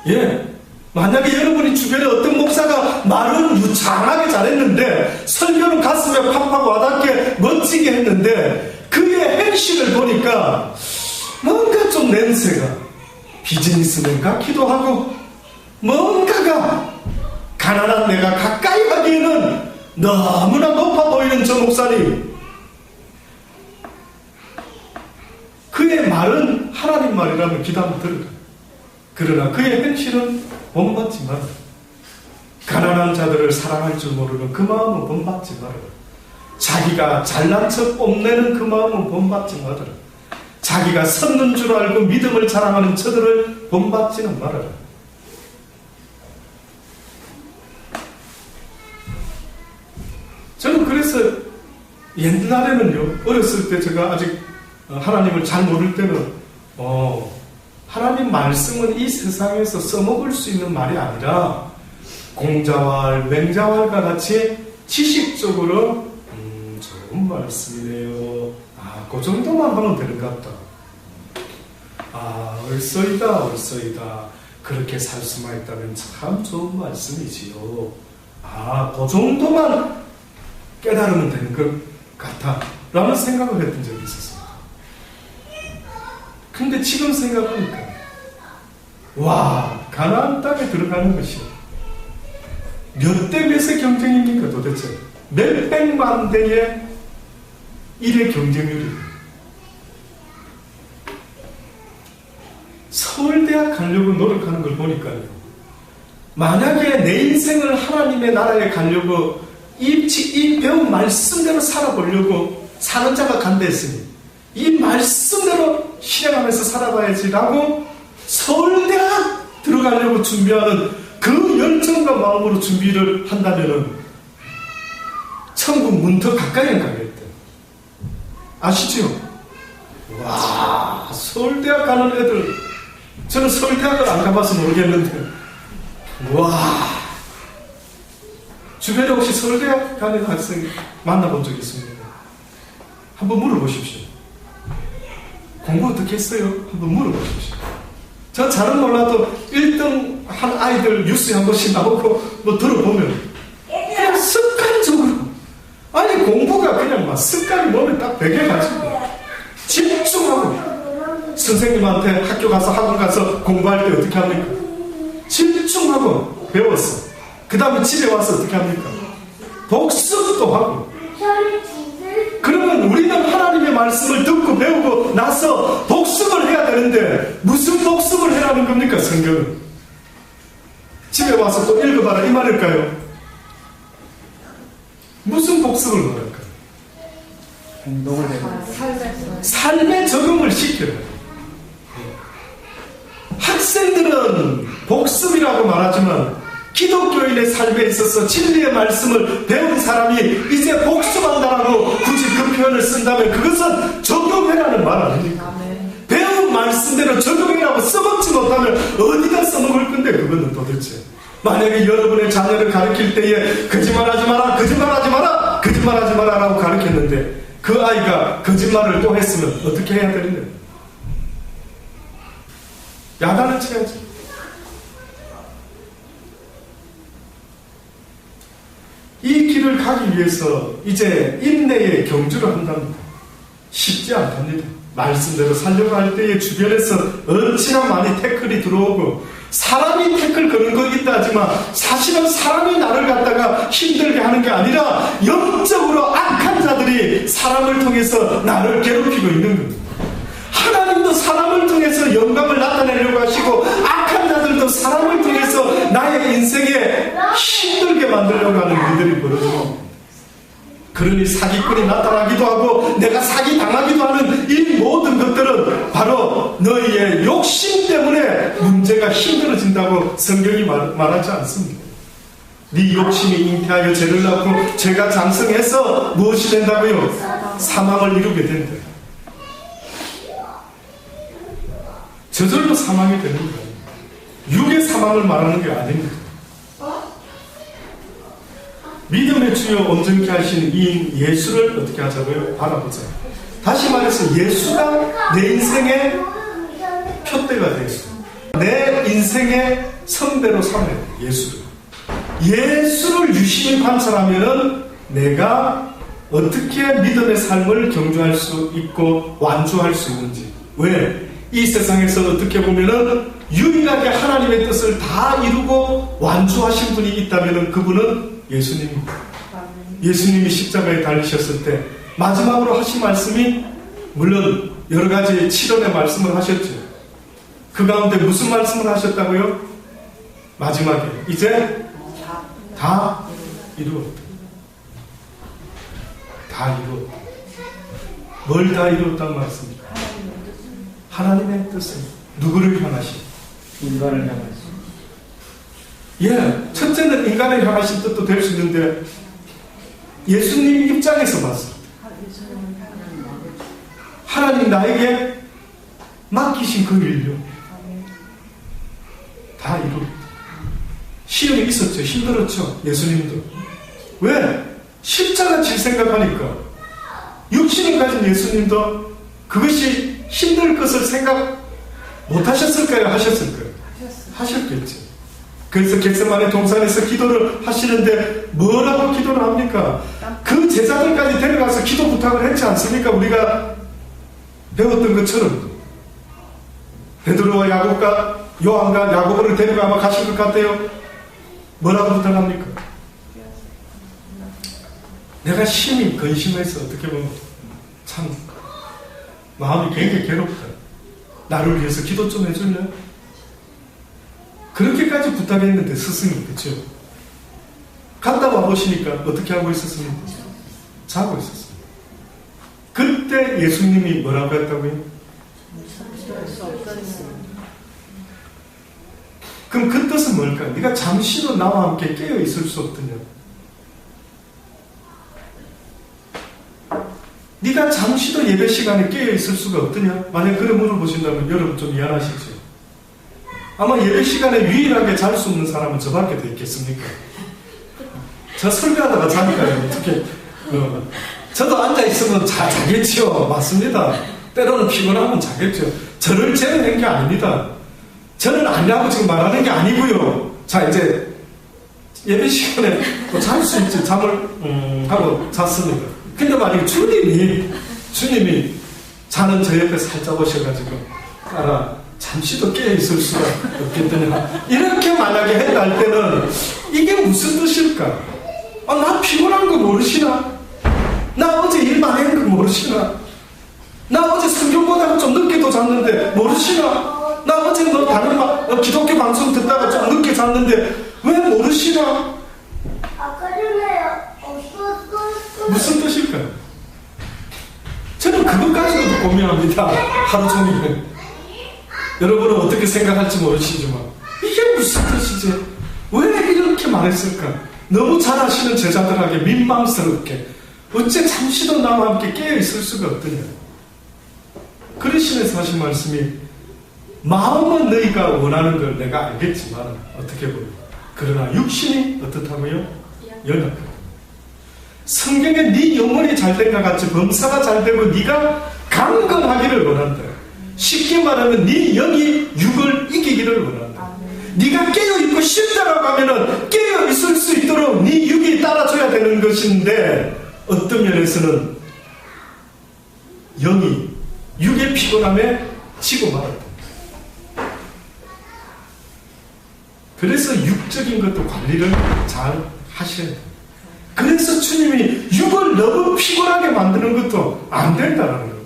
예, 만약에 여러분이 주변에 어떤 목사가 말은 유창하게 잘했는데 설교는 가슴에 팍팍 와닿게 멋지게 했는데 그의 행실을 보니까 뭔가 좀 냄새가 비즈니스맨 같기도 하고 뭔가가 가난한 내가 가까이 가기에는 너무나 높아 보이는 저 목사님, 그의 말은 하나님 말이라면 귀담아 들으라. 그러나 그의 행실은 본받지 마라. 가난한 자들을 사랑할 줄 모르는 그 마음은 본받지 마라. 자기가 잘난 척 뽐내는 그 마음은 본받지 마라. 자기가 섰는 줄 알고 믿음을 자랑하는 저들을 본받지는 말아라. 저는 그래서 옛날에는요, 어렸을 때 제가 아직 하나님을 잘 모를 때는 하나님 말씀은 이 세상에서 써먹을 수 있는 말이 아니라 공자왈, 맹자왈과 같이 지식적으로 좋은 말씀이네요. 그 정도만 하면 되는 것 같다. 얼쏘이다, 얼쏘이다. 그렇게 살 수만 있다면 참 좋은 말씀이지요. 그 정도만 깨달으면 되는 것 같아. 라는 생각을 했던 적이 있었습니다. 근데 지금 생각하니까, 가나안 땅에 들어가는 것이 몇 대 몇의 경쟁입니까 도대체? 몇백만 대의 일의 경쟁률이. 서울대학 가려고 노력하는 걸 보니까요, 만약에 내 인생을 하나님의 나라에 가려고 이 배운 말씀대로 살아보려고 사는 자가 간다 했으니 이 말씀대로 실행하면서 살아봐야지라고 서울대학 들어가려고 준비하는 그 열정과 마음으로 준비를 한다면은 천국 문 더 가까이 가겠다. 아시죠? 서울대학 가는 애들, 저는 서울대학을 안 가봐서 모르겠는데, 주변에 혹시 서울대학 다니는 학생 만나본 적 있습니까? 한번 물어보십시오. 공부 어떻게 했어요? 한번 물어보십시오. 저 잘은 몰라도 1등 한 아이들 뉴스에 한 번씩 나오고 뭐 들어보면 그냥 습관적으로, 아니 공부가 그냥 막 습관이 몸에 딱 배겨가지고 집중하고, 선생님한테 학교 가서 학원 가서 공부할 때 어떻게 합니까? 집중하고 배웠어. 그 다음에 집에 와서 어떻게 합니까? 복습도 하고. 그러면 우리는 하나님의 말씀을 듣고 배우고 나서 복습을 해야 되는데 무슨 복습을 해라는 겁니까? 성경은 집에 와서 또 읽어봐라 이 말일까요? 무슨 복습을 말할까요? 행동을 해요. 삶에 적용을 시켜요. 학생들은 복습이라고 말하지만 기독교인의 삶에 있어서 진리의 말씀을 배운 사람이 이제 복습한다라고 굳이 그 표현을 쓴다면 그것은 적용해라는 말 아닙니까? 배운 말씀대로 적용이라고 써먹지 못하면 어디다 써먹을 건데 그거는 도대체. 만약에 여러분의 자녀를 가르칠 때에 거짓말하지 마라, 거짓말하지 마라, 거짓말하지 마라 라고 가르쳤는데 그 아이가 거짓말을 또 했으면 어떻게 해야 되는데? 야단을 쳐야지. 이 길을 가기 위해서 이제 인내의 경주를 한답니다. 쉽지 않답니다. 말씀대로 살려고 할 때에 주변에서 얼마나 많이 태클이 들어오고, 사람이 태클 거는 거 있다 하지만 사실은 사람이 나를 갖다가 힘들게 하는 게 아니라 영적으로 악한 자들이 사람을 통해서 나를 괴롭히고 있는 겁니다. 하나님도 사람을 통해서 영감을 나타내려고 하시고 악한 자들도 사람을 통해서 나의 인생에 힘들게 만들려고 하는 일들이 벌어지고, 그러니 사기꾼이 나타나기도 하고 내가 사기 당하기도 하는 이 모든 것들은 바로 너희의 욕심 때문에 문제가 힘들어진다고 성경이 말하지 않습니다. 네 욕심이 잉태하여 죄를 낳고 죄가 장성해서 무엇이 된다고요? 사망을 이루게 된다. 저절로 사망이 되는 거예요. 육의 사망을 말하는 게 아닙니다. 믿음의 주여 온전케 하시는 이 예수를 어떻게 하자고요? 바라보자. 다시 말해서 예수가 내 인생의 표대가 되겠어. 내 인생의 선배로 삼아야 돼. 예수를 유심히 관찰하면 내가 어떻게 믿음의 삶을 경주할 수 있고 완주할 수 있는지. 왜? 이 세상에서 어떻게 보면은 유일하게 하나님의 뜻을 다 이루고 완주하신 분이 있다면 그분은 예수님입니다. 예수님이 십자가에 달리셨을 때 마지막으로 하신 말씀이, 물론 여러 가지 치료의 말씀을 하셨죠. 그 가운데 무슨 말씀을 하셨다고요? 마지막에 이제 다 이루었다. 다 이루었다. 뭘 다 이루었다는 말씀입니까? 하나님의 뜻은 누구를 향하신? 인간을 향하신. 예, 첫째는 인간을 향하신 뜻도 될 수 있는데 예수님 입장에서 봤을 때 하나님 나에게 맡기신 그 일요 다 이루었다. 시험이 있었죠. 힘들었죠. 예수님도. 왜? 십자가 질 생각하니까. 육신을 가진 예수님도 그것이 힘들 것을 생각 못 하셨을까요? 하셨을까요? 하셨겠죠. 그래서 겟세마네 동산에서 기도를 하시는데 뭐라고 기도를 합니까? 그 제자들까지 데려가서 기도 부탁을 했지 않습니까? 우리가 배웠던 것처럼 베드로와 야곱과 요한과 야고보를 데리고 아마 가신 것 같아요. 뭐라고 부탁합니까? 내가 심히 근심해서 어떻게 보면 참 마음이 굉장히 괴롭다. 나를 위해서 기도 좀 해줄래? 그렇게까지 부탁했는데 스승이, 그렇죠? 갔다 와보시니까 어떻게 하고 있었습니까? 자고 있었습니다. 그때 예수님이 뭐라고 했다고요? 그럼 그 뜻은 뭘까? 네가 잠시도 나와 함께 깨어 있을 수 없더냐? 네가 잠시도 예배 시간에 깨어 있을 수가 없더냐? 만약 그런 물어보신다면 여러분 좀 미안하시죠? 아마 예배 시간에 유일하게 잘 수 없는 사람은 저밖에 더 있겠습니까? 저 설교하다가 자니까요. 어떻게 저도 앉아있으면 자겠죠. 맞습니다. 때로는 피곤하면 자겠죠. 저를 제외한 게 아닙니다. 저는 아니라고 지금 말하는 게 아니고요. 자, 이제 예배 시간에 잘 수 있지. 잠을 하고 잤습니다. 근데 만약에 주님이 자는 저 옆에 살짝 오셔가지고 따라 잠시도 깨어있을 수가 없겠더냐. 이렇게 만약에 했다 할 때는 이게 무슨 뜻일까? 나 피곤한 거 모르시나? 나 어제 일 많이 한 거 모르시나? 나 어제 성경보다 좀 늦게도 잤는데 모르시나? 나 어제 너 다른 기독교 방송 듣다가 좀 늦게 잤는데 왜 모르시나? 아까 전에 무슨 뜻일까요? 저는 그것까지도 고민합니다. 하루 종일. 여러분은 어떻게 생각할지 모르시지만 이게 무슨 뜻이지? 왜 이렇게 말했을까? 너무 잘하시는 제자들에게 민망스럽게 어째 잠시도 나와 함께 깨어있을 수가 없더냐. 그러시면서 하신 말씀이 마음은 너희가 원하는 걸 내가 알겠지만 어떻게 보면 그러나 육신이 어떻다고요? 연약하다. 성경에 네 영혼이 잘된 것 같이 범사가 잘되고 네가 강건하기를 원한다. 쉽게 말하면 네 영이 육을 이기기를 원한다. 네가 깨어있고 싶다라고 하면은 깨어있을 수 있도록 네 육이 따라줘야 되는 것인데 어떤 면에서는 영이 육의 피곤함에 지고 말았다. 그래서 육적인 것도 관리를 잘 하셔야 돼요. 그래서 주님이 육을 너무 피곤하게 만드는 것도 안 된다는 겁니다.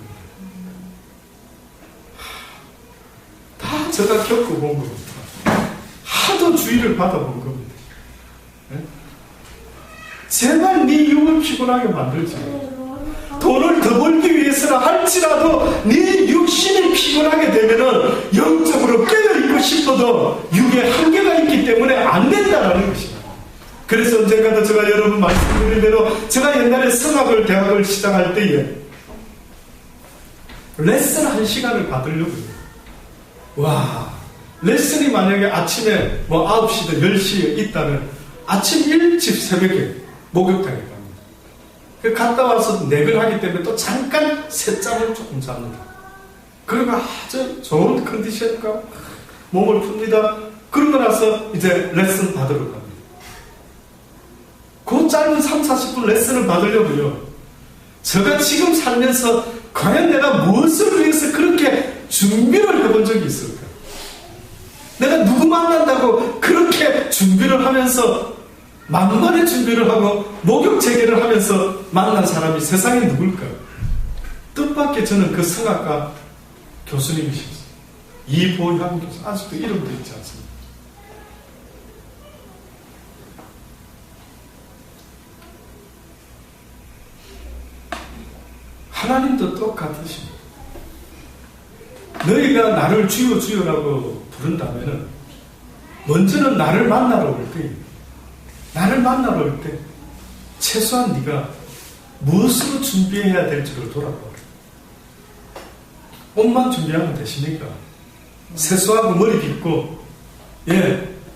다 제가 겪어본 겁니다. 하도 주의를 받아본 겁니다. 네? 제발 네 육을 피곤하게 만들지. 돈을 더 벌기 위해서라 할지라도 네 육신이 피곤하게 되면은 영적으로 깨어있고 싶어도 육에 한계가 있기 때문에 안 된다는 것입니다. 그래서 언젠가도 제가 여러분 말씀드린 대로 제가 옛날에 성악을 대학을 시작할 때에 레슨 1시간을 받으려고요. 와, 레슨이 만약에 아침에 9시든 10시에 있다면 아침 일찍 새벽에 목욕탕에 갑니다. 갔다 와서 내근 하기 때문에 또 잠깐 새잠을 조금 잡니다. 그리고 아주 좋은 컨디션과 몸을 풉니다. 그러고 나서 이제 레슨 받으러 갑니다. 그 짧은 3-40분 레슨을 받으려고요. 제가 지금 살면서 과연 내가 무엇을 위해서 그렇게 준비를 해본 적이 있을까? 내가 누구 만난다고 그렇게 준비를 하면서 만반의 준비를 하고 목욕 재개를 하면서 만난 사람이 세상에 누굴까? 뜻밖의 저는 그 성악가 교수님이셨어요. 이보현 교수. 아직도 이름도 있지 않습니다. 하나님도 똑같으십니다. 너희가 나를 주여 주여라고 부른다면 먼저는 나를 만나러 올 때입니다. 나를 만나러 올 때 최소한 네가 무엇으로 준비해야 될지를 돌아봐. 옷만 준비하면 되십니까? 세수하고 머리 빗고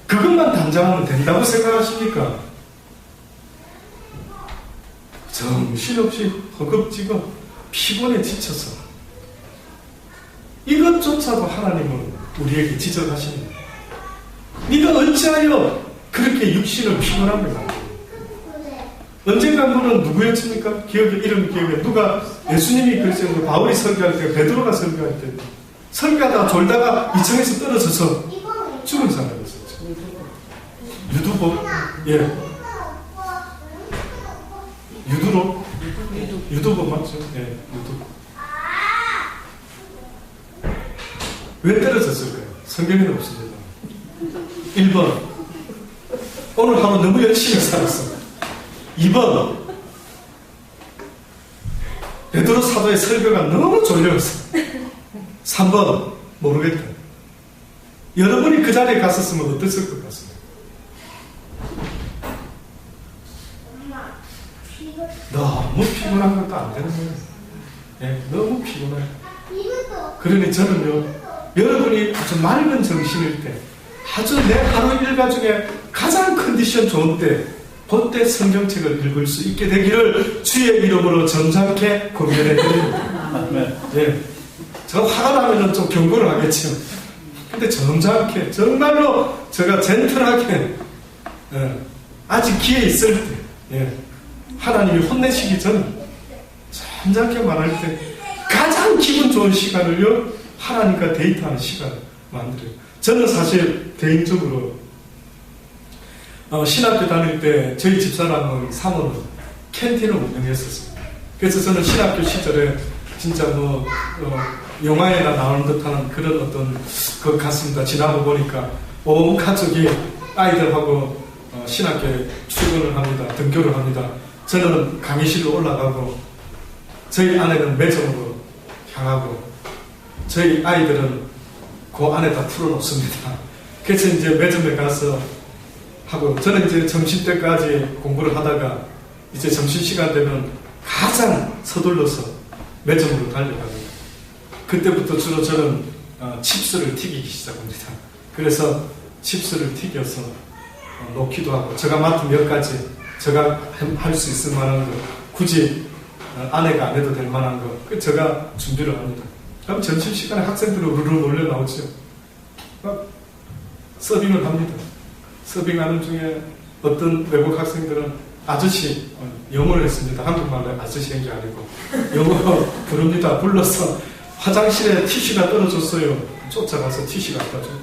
그것만 단장하면 된다고 생각하십니까? 정신없이 허겁지겁 피곤에 지쳐서 이것조차도 하나님은 우리에게 지적하십니다. 네가 어찌하여 그렇게 육신을 피곤하게 만들어? 언젠가 분은 누구였습니까? 이름 기억에 누가 예수님이 그랬어요. 바울이 설교할 때, 베드로가 설교할 때 설교하다가 졸다가 2층에서 떨어져서 죽은 사람이 있었죠. 유두보? 유두보 맞죠? 유두보. 왜 떨어졌을까요? 성경에는 없습니다. 1번 오늘 하루 너무 열심히 살았어. 2번 베드로 사도의 설교가 너무 졸려서. 3번 모르겠다. 여러분이 그 자리에 갔었으면 어땠을 것 같습니다. 너무 피곤한 것도 안 되는 거예요. 너무 피곤해요. 그러니 저는요, 여러분이 아주 맑은 정신일 때, 아주 내 하루 일과 중에 가장 컨디션 좋은 때 그때 성경책을 읽을 수 있게 되기를 주의 이름으로 점잖게 권면해 드립니다. 예. 저 화가 나면은 좀 경고를 하겠죠. 근데 점잖게, 정말로 제가 젠틀하게, 아직 기회 있을 때, 하나님이 혼내시기 전에 점잖게 말할 때 가장 기분 좋은 시간을요, 하나님과 데이트하는 시간을 만들어요. 저는 사실 개인적으로 신학교 다닐 때 저희 집사람은 사모는 캔틴을 운영했었습니다. 그래서 저는 신학교 시절에 진짜 영화에나 나오는 듯한 그런 어떤 것 같습니다. 지나고 보니까 온 가족이 아이들하고 신학교에 출근을 합니다. 등교를 합니다. 저는 강의실로 올라가고 저희 아내는 매점으로 향하고 저희 아이들은 그 안에다 풀어놓습니다. 그래서 이제 매점에 가서 하고 저는 이제 점심때까지 공부를 하다가 이제 점심시간 되면 가장 서둘러서 매점으로 달려갑니다. 그때부터 주로 저는 칩스를 튀기기 시작합니다. 그래서 칩스를 튀겨서 놓기도 하고 제가 맡은 몇 가지 제가 할 수 있을 만한 거 굳이 아내가 안 해도 될 만한 거 제가 준비를 합니다. 그럼 점심시간에 학생들이 우르르 몰려 나오죠. 서빙을 합니다. 서빙하는 중에 어떤 외국 학생들은 아저씨, 영어를 했습니다. 한국말로 아저씨 한 게 아니고 영어로 부릅니다. 불러서 화장실에 티슈가 떨어졌어요. 쫓아가서 티슈 갖다 주고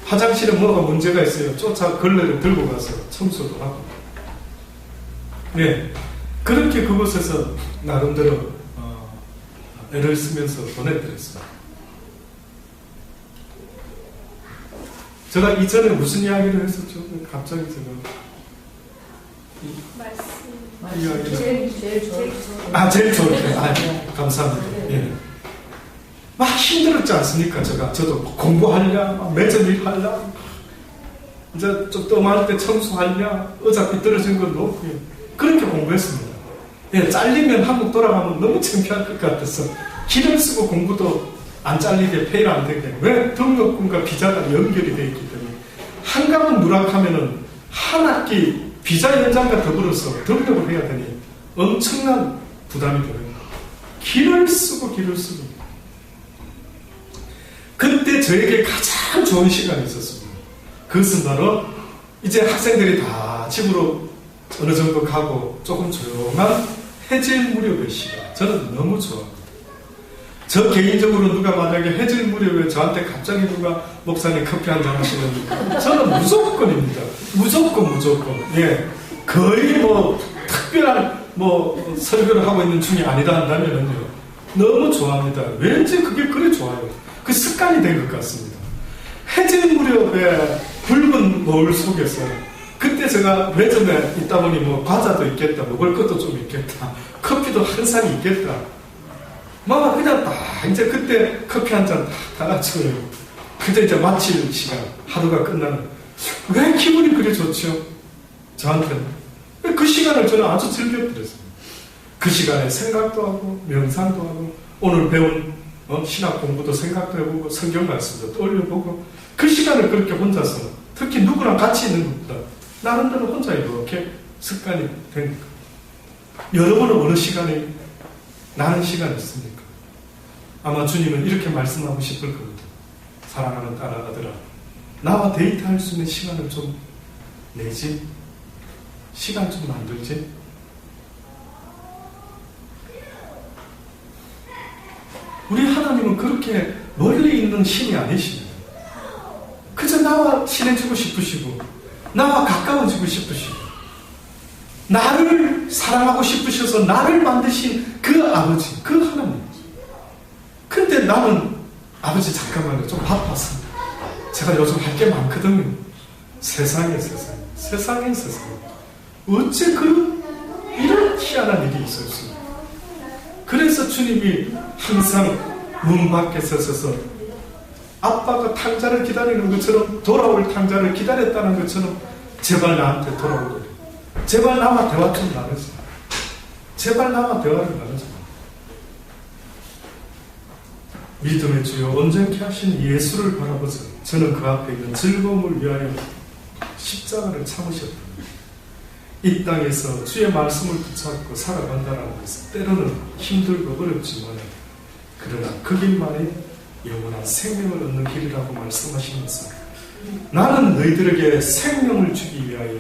화장실에 뭐가 문제가 있어요. 걸레를 들고 가서 청소도 하고 네, 그렇게 그곳에서 나름대로 애를 쓰면서 보내드렸습니다. 제가 이전에 무슨 이야기를 했었죠? 갑자기 제가 제일 좋은. 제일 좋을 때. 감사합니다. 예. 막 힘들었지 않습니까? 저도 공부하려, 막 매점 일하려, 이제 좀 뜸할 때 청소하려, 어차피 떨어진 건 놓고요. 그렇게 공부했습니다. 예, 잘리면 한국 돌아가면 너무 창피할 것 같아서 기를 쓰고 공부도 안 잘리게 페일 안 되게. 왜? 등록금과 비자가 연결이 되어 있기 때문에. 한강은 누락하면은 한 학기 비자 연장과 더불어서 등록을 해야 되니 엄청난 부담이 됩니다. 기를 쓰고. 그때 저에게 가장 좋은 시간이 있었습니다. 그것은 바로 이제 학생들이 다 집으로 어느 정도 가고 조금 조용한 해질 무렵의 시간. 저는 너무 좋아합니다. 저 개인적으로 누가 만약에 해질 무렵에 저한테 갑자기 누가 목사님 커피 한잔 하시는 저는 무조건입니다. 무조건. 예. 거의 특별한 설교를 하고 있는 중이 아니다 한다면요. 너무 좋아합니다. 왠지 그게 그래 좋아요. 그 습관이 된 것 같습니다. 해질 무렵에 붉은 노을 속에서 그때 제가 매점에 있다 보니 과자도 있겠다, 먹을 것도 좀 있겠다, 커피도 항상 있겠다. 그냥 딱 이제 그때 커피 한 잔 다 같이 그때 이제 마칠 시간, 하루가 끝나는 왜 기분이 그래 좋죠? 저한테는 그 시간을 저는 아주 즐겨드렸습니다. 그 시간에 생각도 하고 명상도 하고 오늘 배운 신학 공부도 생각도 해보고 성경 말씀도 떠올려보고 그 시간을 그렇게 혼자서 특히 누구랑 같이 있는 것보다 나름대로 혼자 이렇게 습관이 된 것. 여러분은 어느 시간에 나는 시간이 있습니까? 아마 주님은 이렇게 말씀하고 싶을 겁니다. 사랑하는 딸 아들아, 나와 데이트할 수 있는 시간을 좀 내지? 시간 좀 만들지? 우리 하나님은 그렇게 멀리 있는 신이 아니십니다. 그저 나와 친해지고 싶으시고 나와 가까워지고 싶으시고 나를 사랑하고 싶으셔서 나를 만드신 그 아버지, 그 하나님. 근데 나는 아버지 잠깐만요, 좀 바빠서 제가 요즘 할 게 많거든요. 세상에 어째 이런 희한한 일이 있었습니까? 그래서 주님이 항상 문 밖에 서서 아빠가 탕자를 기다리는 것처럼 돌아올 탕자를 기다렸다는 것처럼 제발 나한테 돌아오거래. 제발 나와 대화 좀 나누자. 제발 나와 대화를 나누자. 믿음의 주여 온전케 하신 예수를 바라보자. 저는 그 앞에 있는 즐거움을 위하여 십자가를 참으셨다. 이 땅에서 주의 말씀을 붙잡고 살아간다는 것은 때로는 힘들고 어렵지만 그러나 그 길만이 영원한 생명을 얻는 길이라고 말씀하시면서 나는 너희들에게 생명을 주기 위하여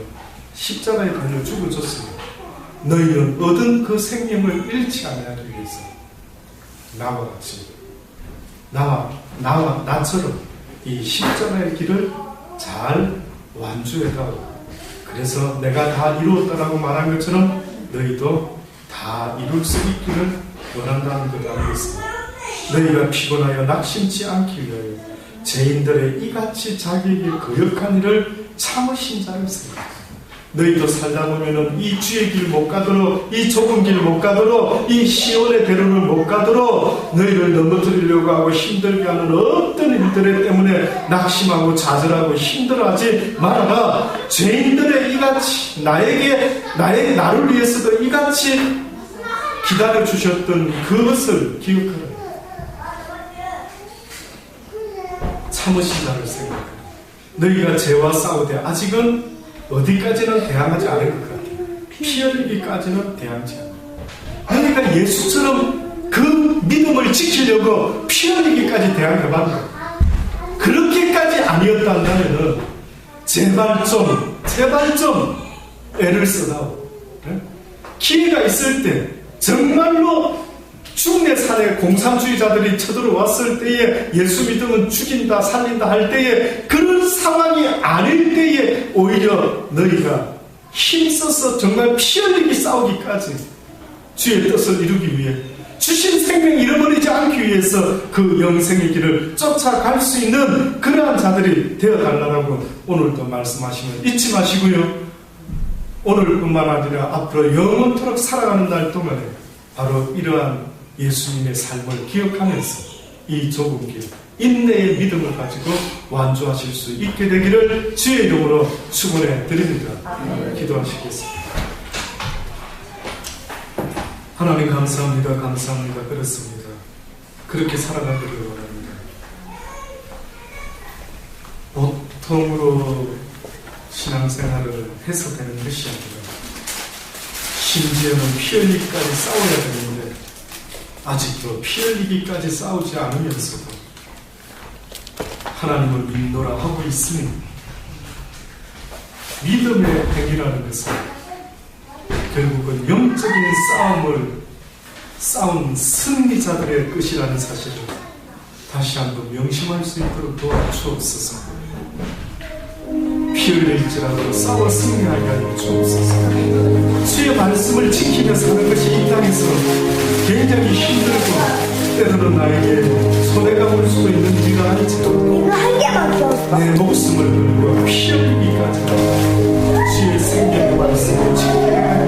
십자가에 달려 죽어줬으며 너희는 얻은 그 생명을 잃지 않게 위해서 나와 같이 나처럼 이 십자가의 길을 잘 완주해가고 그래서 내가 다 이루었다라고 말한 것처럼 너희도 다 이룰 수 있기를 원한다는 걸 알고 있습니다. 너희가 피곤하여 낙심치 않기 위하여 죄인들의 이같이 자기에게 거역한 일을 참으신 자였습니다. 너희도 살다 보면은 이 주의 길 못 가도록, 이 좁은 길 못 가도록, 이 시온의 대로를 못 가도록 너희를 넘어뜨리려고 하고 힘들게 하는 어떤 일들 때문에 낙심하고 좌절하고 힘들어하지 말아라. 죄인들의 이같이 나를 위해서도 이같이 기다려 주셨던 그것을 기억하라. 참으신 자를 생각하라. 너희가 죄와 싸우되 아직은 어디까지는 대항하지 않을 것 같아요. 피 흘리기까지는 대항하지 않아요. 너희가 예수처럼 그 믿음을 지키려고 피 흘리기까지 대항해봤나? 그렇게까지 아니었다면 제발 좀 애를 써다오. 기회가 있을 때 정말로 중내산에 공산주의자들이 쳐들어왔을 때에 예수 믿으면 죽인다 살린다 할 때에 그런 상황이 아닐 때에 오히려 너희가 힘써서 정말 피 흘리기 싸우기까지 주의 뜻을 이루기 위해 주신 생명 잃어버리지 않기 위해서 그 영생의 길을 쫓아갈 수 있는 그러한 자들이 되어달라고 오늘도 말씀하시면 잊지 마시고요. 오늘뿐만 아니라 앞으로 영원토록 살아가는 날 동안에 바로 이러한 예수님의 삶을 기억하면서 이 좁은 길, 인내의 믿음을 가지고 완주하실 수 있게 되기를 주의 이름으로 축원해 드립니다. 기도하시겠습니다. 하나님 감사합니다. 그렇습니다. 그렇게 살아가기를 원합니다. 보통으로 신앙생활을 해서 되는 것이 아니라 심지어는 피 흘리기까지 싸워야 되는데 아직도 피 흘리기까지 싸우지 않으면서도 하나님을 믿노라 하고 있으니 믿음의 행위라는 것은 결국은 영적인 싸움을 싸운 승리자들의 것이라는 사실을 다시 한번 명심할 수 있도록 도와주옵소서. 피 흘릴지라도 싸워 승리하게 하여 주옵소서. 주의 말씀을 지키며 사는 것이 이 땅에서 굉장히 힘들고 때로는 나에게 손해가 올 수도 있는 일이라 할지라도 이거 한 개밖에 없어. 내 목숨을 걸고 피 흘리기까지 주의 생명의 말씀을 지키게 하여